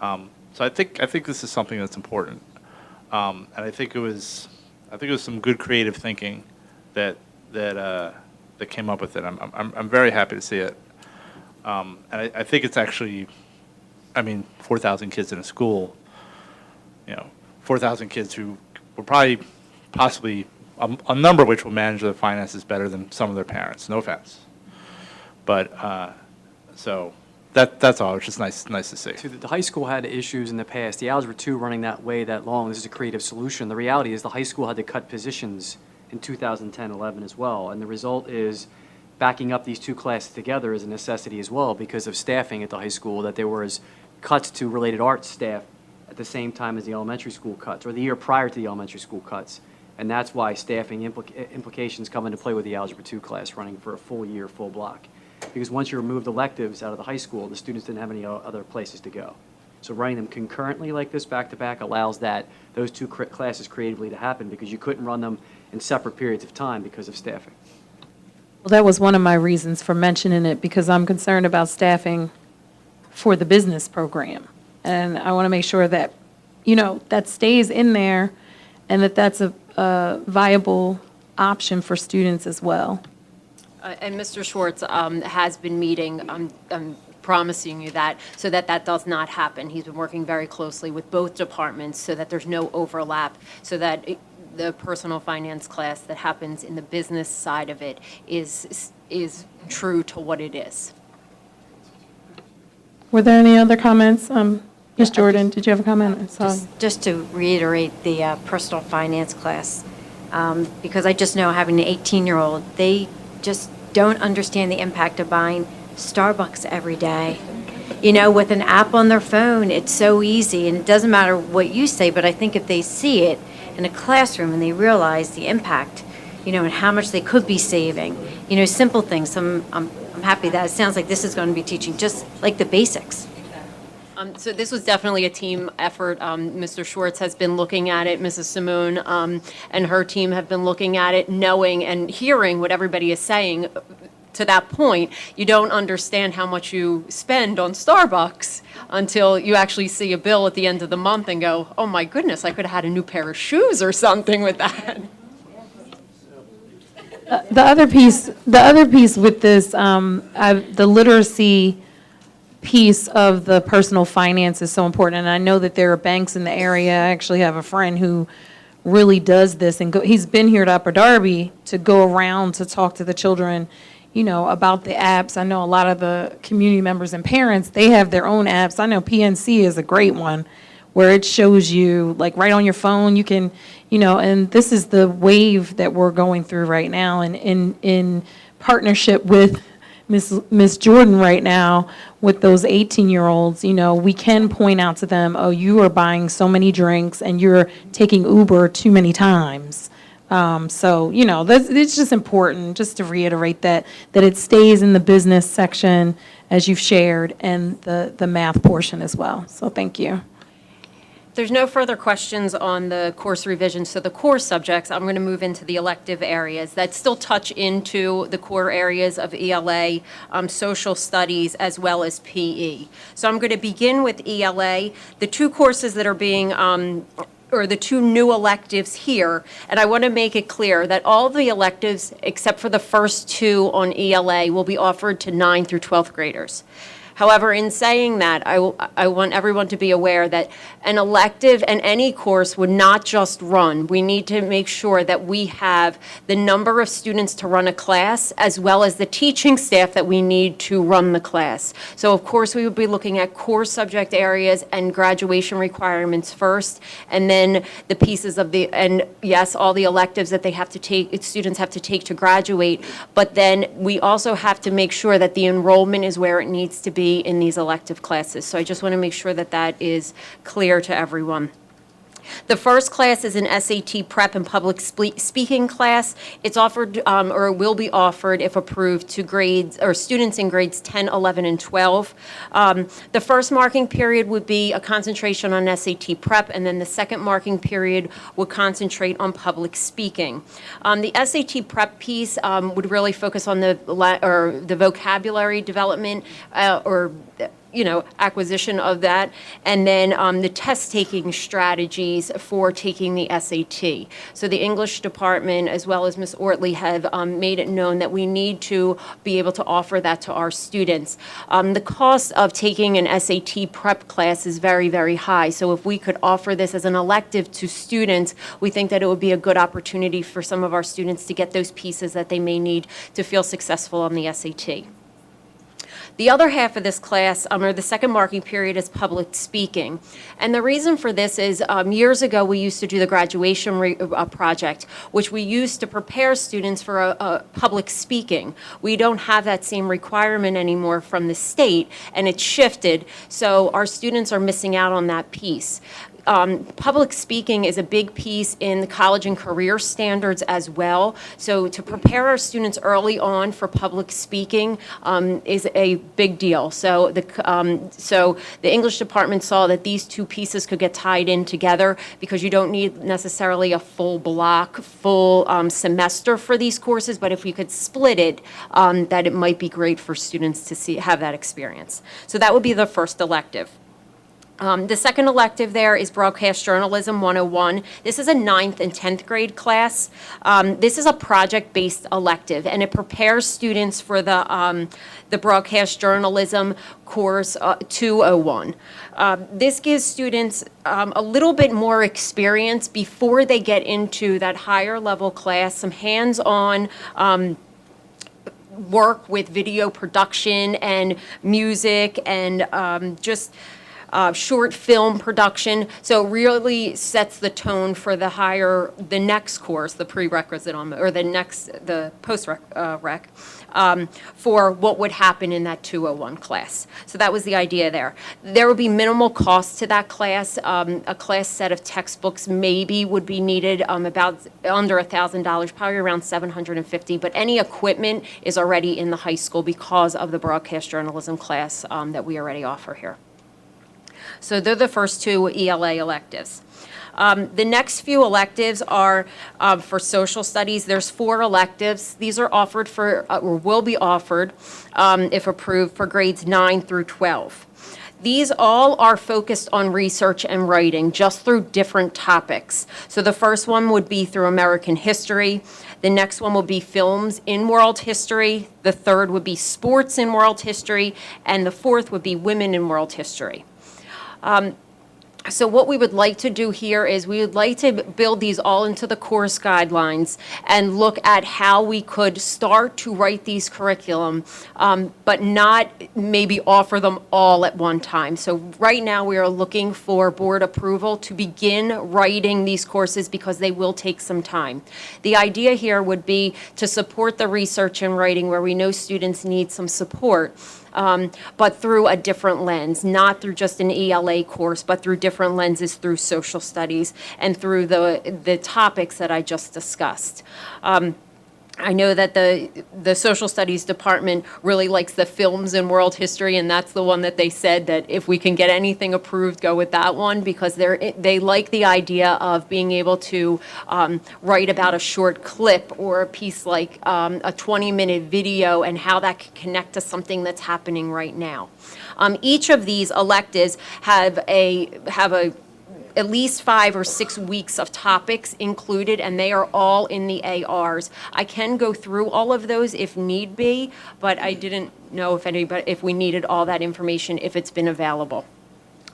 So I think this is something that's important. And I think it was some good creative thinking that came up with it. I'm very happy to see it. And I think it's actually, 4,000 kids in a school, 4,000 kids who will probably, possibly, a number of which will manage their finances better than some of their parents. No offense. But, so that's all. It's just nice to see. The high school had issues in the past. The Algebra 2 running that long, this is a creative solution. The reality is the high school had to cut positions in 2010-11 as well. And the result is backing up these two classes together is a necessity as well because of staffing at the high school, that there was cuts to related arts staff at the same time as the elementary school cuts, or the year prior to the elementary school cuts. And that's why staffing implications come into play with the Algebra 2 class running for a full year, full block. Because once you removed electives out of the high school, the students didn't have any other places to go. So running them concurrently like this, back-to-back, allows those two classes creatively to happen because you couldn't run them in separate periods of time because of staffing. Well, that was one of my reasons for mentioning it, because I'm concerned about staffing for the business program. And I want to make sure that, that stays in there and that that's a viable option for students as well. And Mr. Schwartz has been meeting, I'm promising you that, so that does not happen. He's been working very closely with both departments so that there's no overlap, so that the personal finance class that happens in the business side of it is true to what it is. Were there any other comments? Ms. Jordan, did you have a comment? I saw. Just to reiterate the personal finance class, because I just know having an 18-year-old, they just don't understand the impact of buying Starbucks every day. With an app on their phone, it's so easy, and it doesn't matter what you say, but I think if they see it in a classroom and they realize the impact, and how much they could be saving, simple things. I'm happy that it sounds like this is going to be teaching just like the basics. So this was definitely a team effort. Mr. Schwartz has been looking at it. Mrs. Simone and her team have been looking at it, knowing and hearing what everybody is saying. To that point, you don't understand how much you spend on Starbucks until you actually see a bill at the end of the month and go, oh my goodness, I could have had a new pair of shoes or something with that. The other piece with this, the literacy piece of the personal finance is so important, and I know that there are banks in the area. I actually have a friend who really does this, and he's been here to Upper Darby to go around to talk to the children, about the apps. I know a lot of the community members and parents, they have their own apps. I know PNC is a great one where it shows you, like right on your phone, you can, and this is the wave that we're going through right now, and in partnership with Miss Jordan right now with those 18-year-olds, we can point out to them, oh, you are buying so many drinks and you're taking Uber too many times. So, it's just important just to reiterate that it stays in the business section as you've shared and the math portion as well. So thank you. There's no further questions on the course revision. So the core subjects, I'm going to move into the elective areas that still touch into the core areas of ELA, social studies, as well as PE. So I'm going to begin with ELA. The two courses that are being or the two new electives here, and I want to make it clear that all the electives, except for the first two on ELA, will be offered to 9th through 12th graders. However, in saying that, I want everyone to be aware that an elective and any course would not just run. We need to make sure that we have the number of students to run a class as well as the teaching staff that we need to run the class. So of course, we would be looking at core subject areas and graduation requirements first, and then the pieces of and yes, all the electives that they have to take, students have to take to graduate, but then we also have to make sure that the enrollment is where it needs to be in these elective classes. So I just want to make sure that that is clear to everyone. The first class is an SAT prep and public speaking class. It's offered or will be offered if approved to grades or students in grades 10, 11, and 12. The first marking period would be a concentration on SAT prep, and then the second marking period would concentrate on public speaking. The SAT prep piece would really focus on the vocabulary development acquisition of that, and then the test-taking strategies for taking the SAT. So the English department, as well as Ms. Ortley, have made it known that we need to be able to offer that to our students. The cost of taking an SAT prep class is very, very high, so if we could offer this as an elective to students, we think that it would be a good opportunity for some of our students to get those pieces that they may need to feel successful on the SAT. The other half of this class, or the second marking period, is public speaking. And the reason for this is years ago we used to do the graduation project, which we used to prepare students for a public speaking. We don't have that same requirement anymore from the state, and it's shifted, so our students are missing out on that piece. Public speaking is a big piece in the college and career standards as well. So to prepare our students early on for public speaking is a big deal. So the English department saw that these two pieces could get tied in together because you don't need necessarily a full block, full semester for these courses, but if we could split it, that it might be great for students to have that experience. So that would be the first elective. The second elective there is Broadcast Journalism 101. This is a 9th and 10th grade class. This is a project-based elective, and it prepares students for the Broadcast Journalism course 201. This gives students a little bit more experience before they get into that higher level class, some hands-on work with video production and music and short film production. So it really sets the tone for the next course, the prerequisite or the post-rec, for what would happen in that 201 class. So that was the idea there. There would be minimal cost to that class. A class set of textbooks maybe would be needed about under $1,000, probably around $750, but any equipment is already in the high school because of the broadcast journalism class that we already offer here. So they're the first two ELA electives. The next few electives are for social studies. There's 4 electives. These are offered or will be offered, if approved, for grades 9 through 12. These all are focused on research and writing, just through different topics. So the first one would be through American history. The next one will be films in world history. The third would be sports in world history. And the fourth would be women in world history. So what we would like to do here is we would like to build these all into the course guidelines and look at how we could start to write these curriculum, but not maybe offer them all at one time. So right now we are looking for board approval to begin writing these courses because they will take some time. The idea here would be to support the research and writing where we know students need some support. But through a different lens, not through just an ELA course, but through different lenses, through social studies and through the topics that I just discussed. I know that the social studies department really likes the films in world history, and that's the one that they said that if we can get anything approved, go with that one, because they like the idea of being able to write about a short clip or a piece like a 20-minute video and how that can connect to something that's happening right now. Each of these electives have a at least 5 or 6 weeks of topics included, and they are all in the ARs. I can go through all of those if need be, but I didn't know if we needed all that information, if it's been available.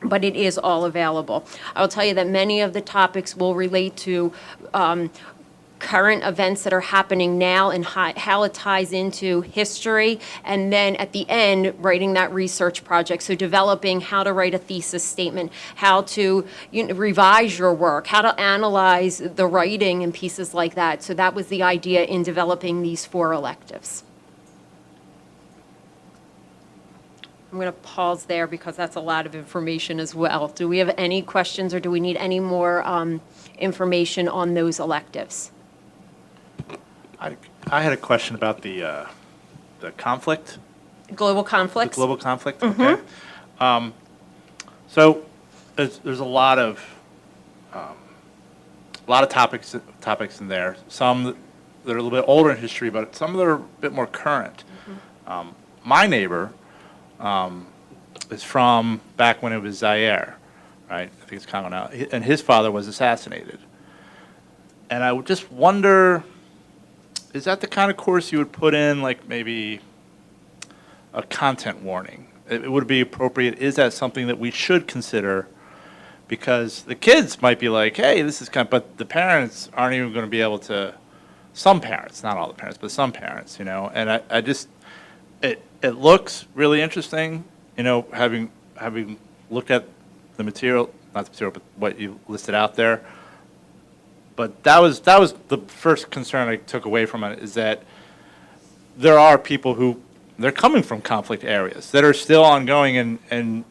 But it is all available. I'll tell you that many of the topics will relate to current events that are happening now and how it ties into history, and then at the end, writing that research project. So developing how to write a thesis statement, how to revise your work, how to analyze the writing and pieces like that. So that was the idea in developing these 4 electives. I'm going to pause there because that's a lot of information as well. Do we have any questions, or do we need any more information on those electives? I had a question about the conflict. Global conflicts? The global conflict, okay. So there's a lot of topics in there. Some that are a little bit older in history, but some that are a bit more current. My neighbor is from back when it was Zaire, right? I think it's Congo now. And his father was assassinated. And I would just wonder, is that the kind of course you would put in, like maybe a content warning? It would be appropriate. Is that something that we should consider? Because the kids might be like, hey, this is but the parents aren't even going to be able to, some parents, not all the parents, but some parents, and I just, it looks really interesting, having looked at the material, not the material, but what you listed out there. But that was the first concern I took away from it, is that there are people who, they're coming from conflict areas that are still ongoing, and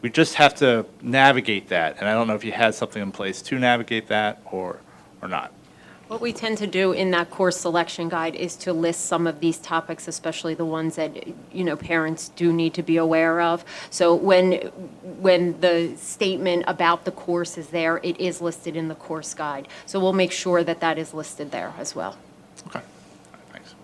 we just have to navigate that. And I don't know if you had something in place to navigate that or not. What we tend to do in that course selection guide is to list some of these topics, especially the ones that, parents do need to be aware of. So when the statement about the course is there, it is listed in the course guide. So we'll make sure that that is listed there as well. Okay. All right, thanks.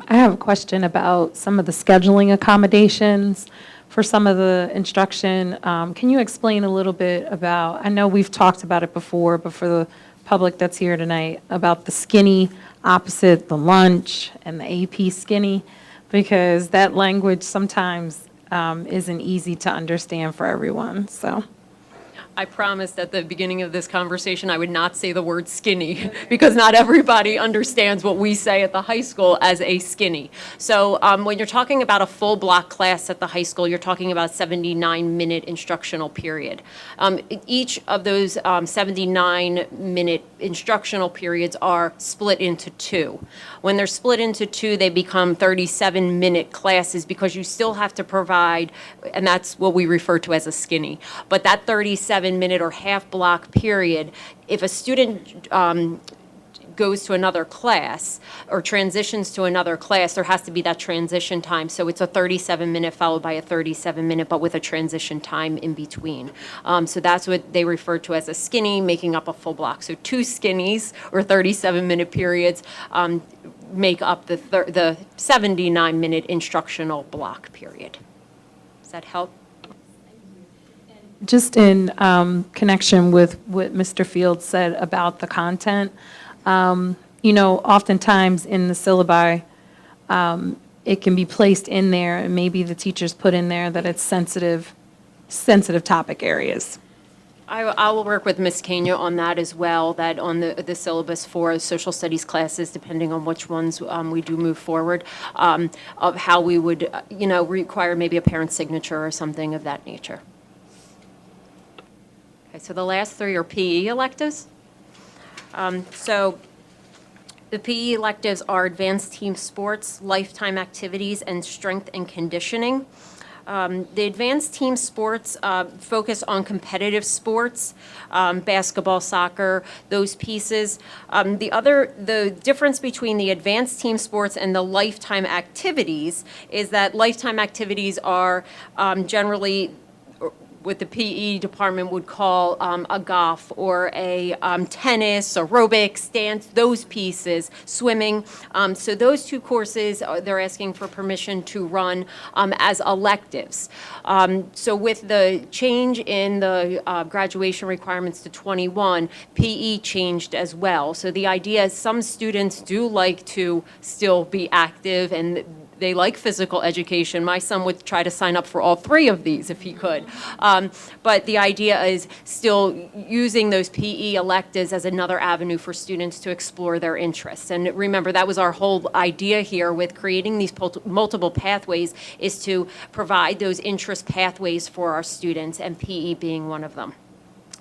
I have a question about some of the scheduling accommodations for some of the instruction. Can you explain a little bit about, I know we've talked about it before, but for the public that's here tonight, about the skinny opposite the lunch and the AP skinny, because that language sometimes isn't easy to understand for everyone, so. I promised at the beginning of this conversation I would not say the word skinny because not everybody understands what we say at the high school as a skinny. So when you're talking about a full block class at the high school, you're talking about a 79-minute instructional period. Each of those 79-minute instructional periods are split into 2. When they're split into 2, they become 37-minute classes because you still have to provide, and that's what we refer to as a skinny. But that 37-minute or half block period, if a student goes to another class or transitions to another class, there has to be that transition time. So it's a 37-minute followed by a 37-minute, but with a transition time in between. So that's what they refer to as a skinny, making up a full block. So 2 skinnies or 37-minute periods make up the 79-minute instructional block period. Does that help? Just in connection with what Mr. Fields said about the content, oftentimes in the syllabi, it can be placed in there, and maybe the teachers put in there that it's sensitive topic areas. I will work with Ms. Kenya on that as well, that on the syllabus for social studies classes, depending on which ones we do move forward, of how we would, require maybe a parent signature or something of that nature. Okay, so the last 3 are PE electives. So the PE electives are advanced team sports, lifetime activities, and strength and conditioning. The advanced team sports focus on competitive sports, basketball, soccer, those pieces. The difference between the advanced team sports and the lifetime activities is that lifetime activities are generally what the PE department would call a golf or a tennis, aerobics, dance, those pieces, swimming. So those two courses, they're asking for permission to run as electives. So with the change in the graduation requirements to 21, PE changed as well. So the idea is some students do like to still be active and they like physical education. My son would try to sign up for all three of these if he could. But the idea is still using those PE electives as another avenue for students to explore their interests. And remember, that was our whole idea here with creating these multiple pathways, is to provide those interest pathways for our students, and PE being one of them.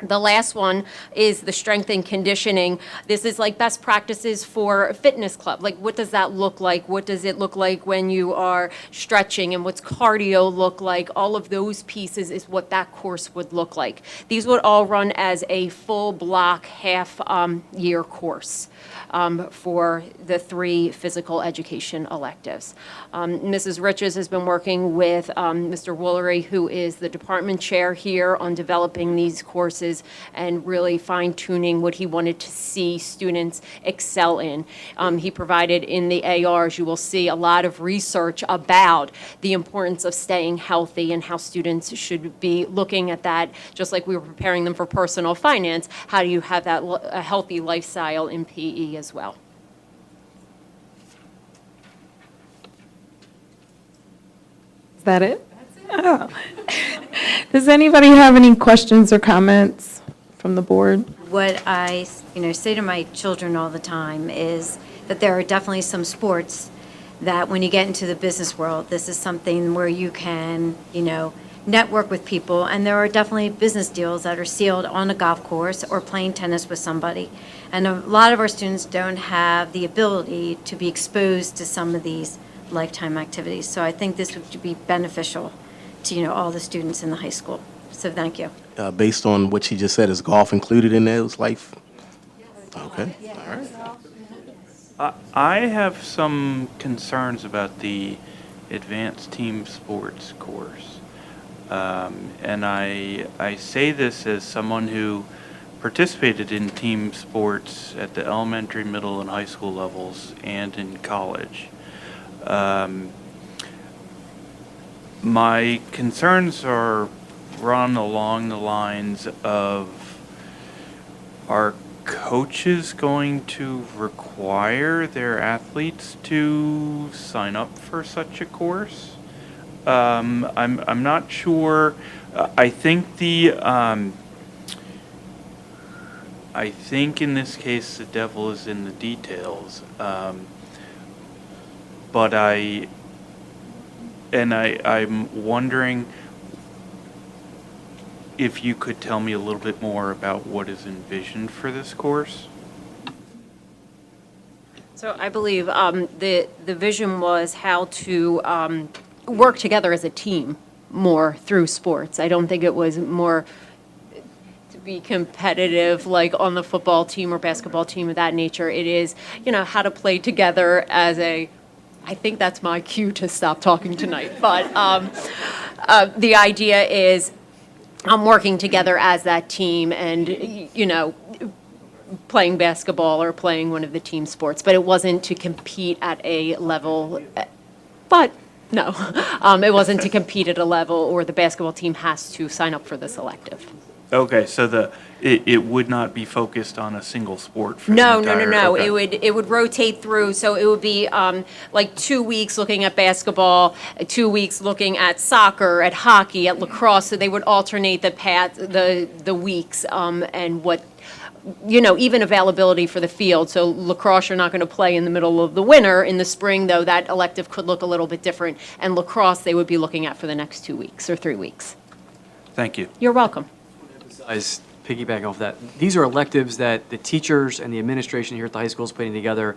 The last one is the strength and conditioning. This is like best practices for a fitness club. Like, what does that look like? What does it look like when you are stretching? And what's cardio look like? All of those pieces is what that course would look like. These would all run as a full block half-year course for the 3 physical education electives. Mrs. Riches has been working with Mr. Woolery, who is the department chair here, on developing these courses and really fine-tuning what he wanted to see students excel in. He provided in the ARs, you will see a lot of research about the importance of staying healthy and how students should be looking at that, just like we were preparing them for personal finance. How do you have that a healthy lifestyle in PE as well? Is that it? Oh. Does anybody have any questions or comments from the board? What I, say to my children all the time is that there are definitely some sports that when you get into the business world, this is something where you can, network with people, and there are definitely business deals that are sealed on a golf course or playing tennis with somebody. And a lot of our students don't have the ability to be exposed to some of these lifetime activities. So I think this would be beneficial to, all the students in the high school. So thank you. Based on what she just said, is golf included in those life? Okay, all right. I have some concerns about the advanced team sports course. And I say this as someone who participated in team sports at the elementary, middle, and high school levels and in college. My concerns are run along the lines of, are coaches going to require their athletes to sign up for such a course? I'm not sure. I think I think in this case the devil is in the details. But I'm wondering if you could tell me a little bit more about what is envisioned for this course. So I believe the vision was how to work together as a team more through sports. I don't think it was more to be competitive like on the football team or basketball team of that nature. It is, how to play together as a, I think that's my cue to stop talking tonight. But the idea is working together as that team and, playing basketball or playing one of the team sports. But it wasn't to compete at a level, but no, it wasn't to compete at a level or the basketball team has to sign up for this elective. Okay, so it would not be focused on a single sport for No. the entire, okay. It would rotate through, so it would be like 2 weeks looking at basketball, 2 weeks looking at soccer, at hockey, at lacrosse. So they would alternate the weeks and what, even availability for the field. So lacrosse, you're not going to play in the middle of the winter. In the spring, though, that elective could look a little bit different. And lacrosse, they would be looking at for the next 2 weeks or 3 weeks. Thank you. You're welcome. As piggybacking off that, these are electives that the teachers and the administration here at the high school is putting together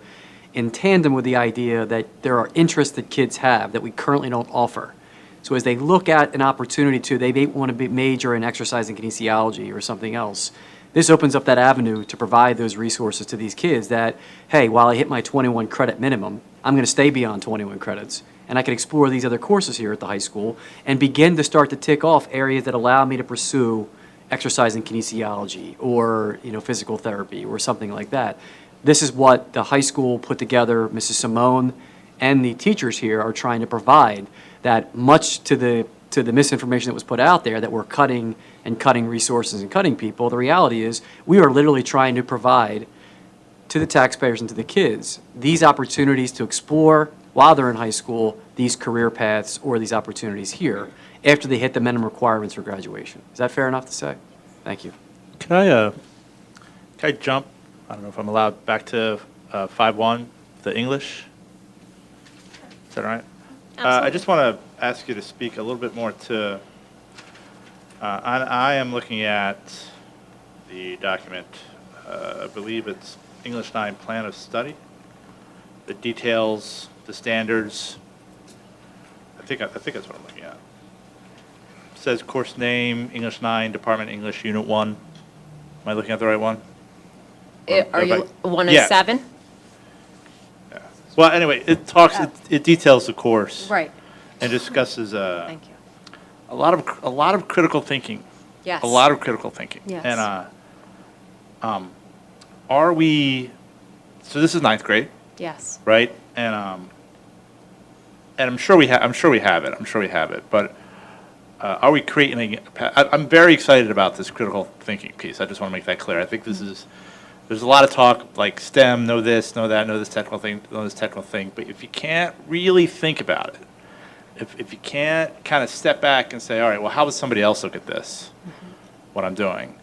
in tandem with the idea that there are interests that kids have that we currently don't offer. So as they look at an opportunity they may want to major in exercise and kinesiology or something else, this opens up that avenue to provide those resources to these kids that, hey, while I hit my 21 credit minimum, I'm going to stay beyond 21 credits. and I could explore these other courses here at the high school and begin to start to tick off areas that allow me to pursue exercise and kinesiology or, physical therapy or something like that. This is what the high school put together. Mrs. Simone and the teachers here are trying to provide that, much to the misinformation that was put out there that we're cutting resources and cutting people. The reality is we are literally trying to provide to the taxpayers and to the kids these opportunities to explore while they're in high school, these career paths or these opportunities here after they hit the minimum requirements for graduation. Is that fair enough to say? Thank you. Can I jump, I don't know if I'm allowed, back to 5.1, the English? Is that all right? I just want to ask you to speak a little bit more to, I am looking at the document, I believe it's English 9 Plan of Study. The details, the standards, I think that's what I'm looking at. It says course name, English 9, Department English, Unit 1. Am I looking at the right one? Are you 107? Yeah. Well, anyway, it talks, it details the course. Right. And discusses Thank you. a lot of critical thinking. Yes. A lot of critical thinking. Yes. And are we? So this is 9th grade, Yes. right? And I'm sure we have. I'm sure we have it. But are we creating? I'm very excited about this critical thinking piece. I just want to make that clear. I think this is. There's a lot of talk like STEM, know this, know that, know this technical thing, know this technical thing. But if you can't really think about it, if you can't kind of step back and say, all right, well, how would somebody else look at this, what I'm doing,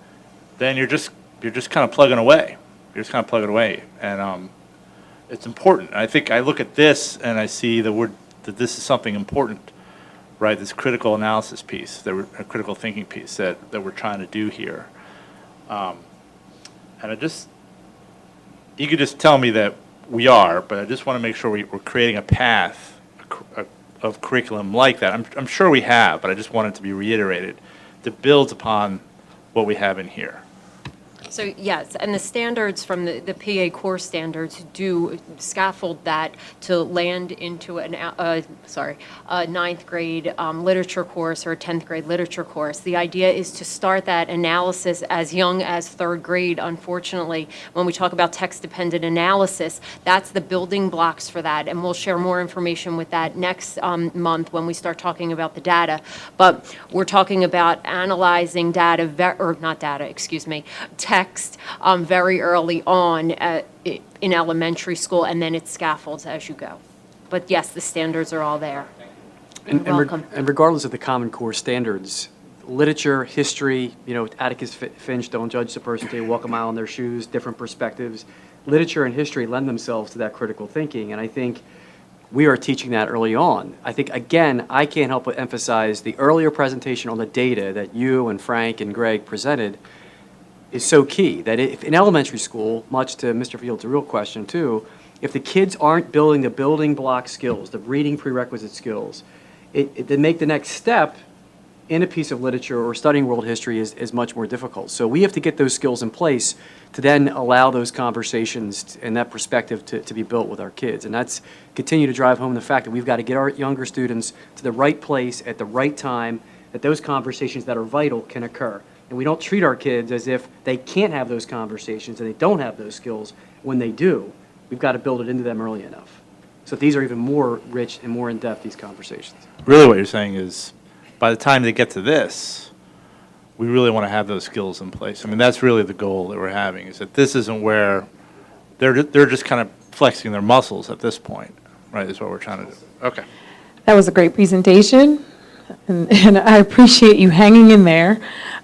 then you're just kind of plugging away. You're just kind of plugging away, and it's important. I think I look at this and I see that this is something important, right? This critical analysis piece, a critical thinking piece that we're trying to do here, and you could just tell me that we are, but I just want to make sure we're creating a path of curriculum like that. I'm sure we have, but I just want it to be reiterated that builds upon what we have in here. So yes, and the standards from the PA core standards do scaffold that to land into a 9th grade literature course or a 10th grade literature course. The idea is to start that analysis as young as 3rd grade. Unfortunately, when we talk about text-dependent analysis, that's the building blocks for that, and we'll share more information with that next month when we start talking about the data. But we're talking about analyzing data, text very early on in elementary school, and then it scaffolds as you go. But yes, the standards are all there. And welcome. And regardless of the Common Core standards, literature, history, Atticus Finch, don't judge the person till you walk a mile in their shoes, different perspectives. Literature and history lend themselves to that critical thinking, and I think we are teaching that early on. I think, again, I can't help but emphasize the earlier presentation on the data that you and Frank and Greg presented is so key, that if in elementary school, much to Mr. Field's real question too, if the kids aren't building the building block skills, the reading prerequisite skills, to make the next step in a piece of literature or studying world history is much more difficult. So we have to get those skills in place to then allow those conversations and that perspective to be built with our kids. And that's continue to drive home the fact that we've got to get our younger students to the right place at the right time, that those conversations that are vital can occur. And we don't treat our kids as if they can't have those conversations and they don't have those skills. When they do, we've got to build it into them early enough. So these are even more rich and more in-depth, these conversations. Really what you're saying is, by the time they get to this, we really want to have those skills in place. I mean, that's really the goal that we're having, is that this isn't where they're just kind of flexing their muscles at this point, right, is what we're trying to do. Okay. That was a great presentation, and I appreciate you hanging in there.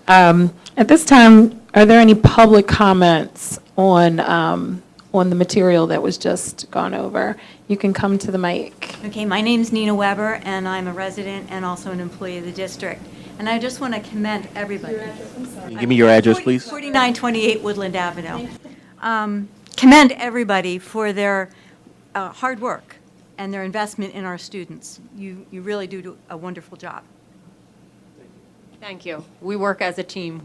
At this time, are there any public comments on the material that was just gone over? You can come to the mic. Okay, my name's Nina Weber, and I'm a resident and also an employee of the district. And I just want to commend everybody. Give me your address, please. 4928 Woodland Avenue. Commend everybody for their hard work and their investment in our students. You really do a wonderful job. Thank you. We work as a team.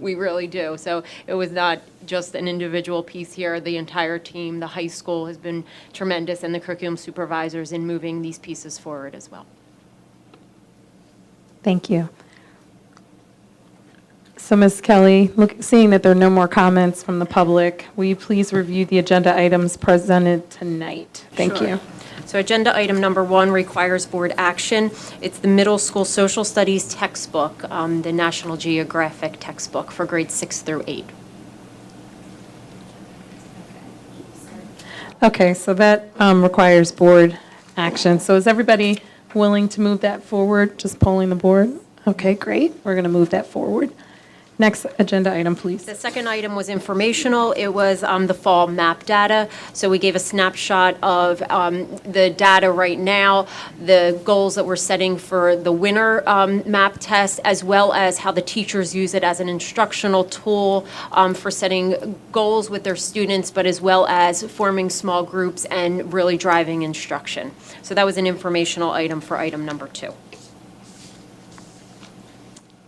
We really do. So it was not just an individual piece here. The entire team, the high school has been tremendous, and the curriculum supervisors in moving these pieces forward as well. Thank you. So, Ms. Kelly, seeing that there are no more comments from the public, will you please review the agenda items presented tonight? Thank Sure. you. So agenda item number 1 requires board action. It's the middle school social studies textbook, the National Geographic textbook for grades 6 through 8. Okay, so that requires board action. So is everybody willing to move that forward? Just polling the board? Okay, great. We're going to move that forward. Next agenda item, please. The second item was informational. It was the fall map data. So we gave a snapshot of the data right now, the goals that we're setting for the winter map test, as well as how the teachers use it as an instructional tool for setting goals with their students, but as well as forming small groups and really driving instruction. So that was an informational item for item number 2.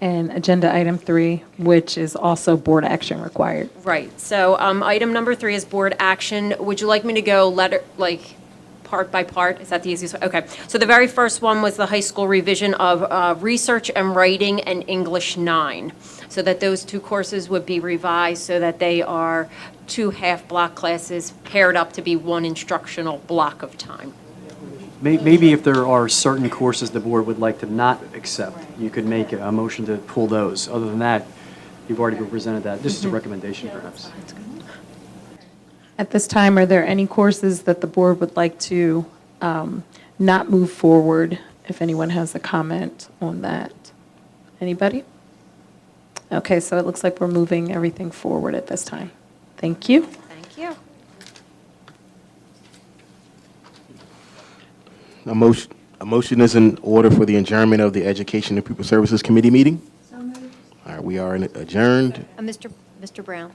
And agenda item 3, which is also board action required. Right, so item number 3 is board action. Would you like me to go part by part? Is that the easiest way? Okay, so the very first one was the high school revision of research and writing and English 9. So that those 2 courses would be revised so that they are 2 half-block classes paired up to be 1 instructional block of time. Maybe if there are certain courses the board would like to not accept, you could make a motion to pull those. Other than that, you've already presented that. This is a recommendation, perhaps. At this time, are there any courses that the board would like to not move forward? If anyone has a comment on that. Anybody? Okay, so it looks like we're moving everything forward at this time. Thank you. Thank you. A motion is in order for the adjournment of the Education and Pupil Services Committee meeting. All right, we are adjourned. Mr. Brown,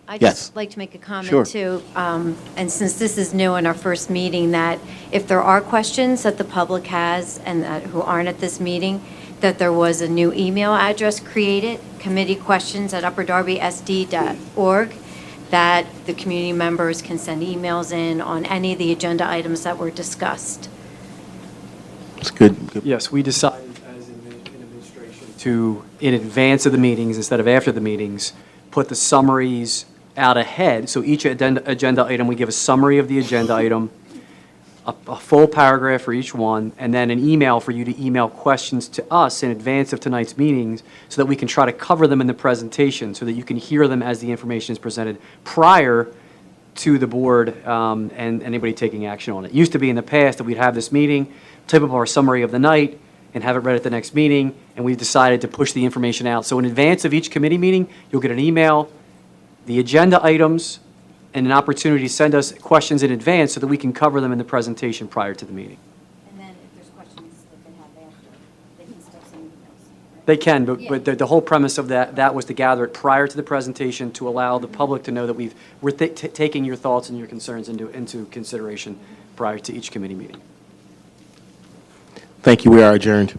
I'd Yes. just like to make a comment Sure. too. And since this is new in our first meeting, that if there are questions that the public has and who aren't at this meeting, that there was a new email address created, committeequestions@upperdarbysd.org, that the community members can send emails in on any of the agenda items that were discussed. It's good. Yes, we decided as in administration to, in advance of the meetings instead of after the meetings, put the summaries out ahead. So each agenda item, we give a summary of the agenda item, a full paragraph for each one, and then an email for you to email questions to us in advance of tonight's meetings so that we can try to cover them in the presentation so that you can hear them as the information is presented prior to the board and anybody taking action on it. It used to be in the past that we'd have this meeting, type up our summary of the night, and have it read at the next meeting, and we've decided to push the information out. So in advance of each committee meeting, you'll get an email, the agenda items, and an opportunity to send us questions in advance so that we can cover them in the presentation prior to the meeting. And then if there's questions that they have after, they can still send emails. They can, but the whole premise of that was to gather it prior to the presentation to allow the public to know that we're taking your thoughts and your concerns into consideration prior to each committee meeting. Thank you. We are adjourned.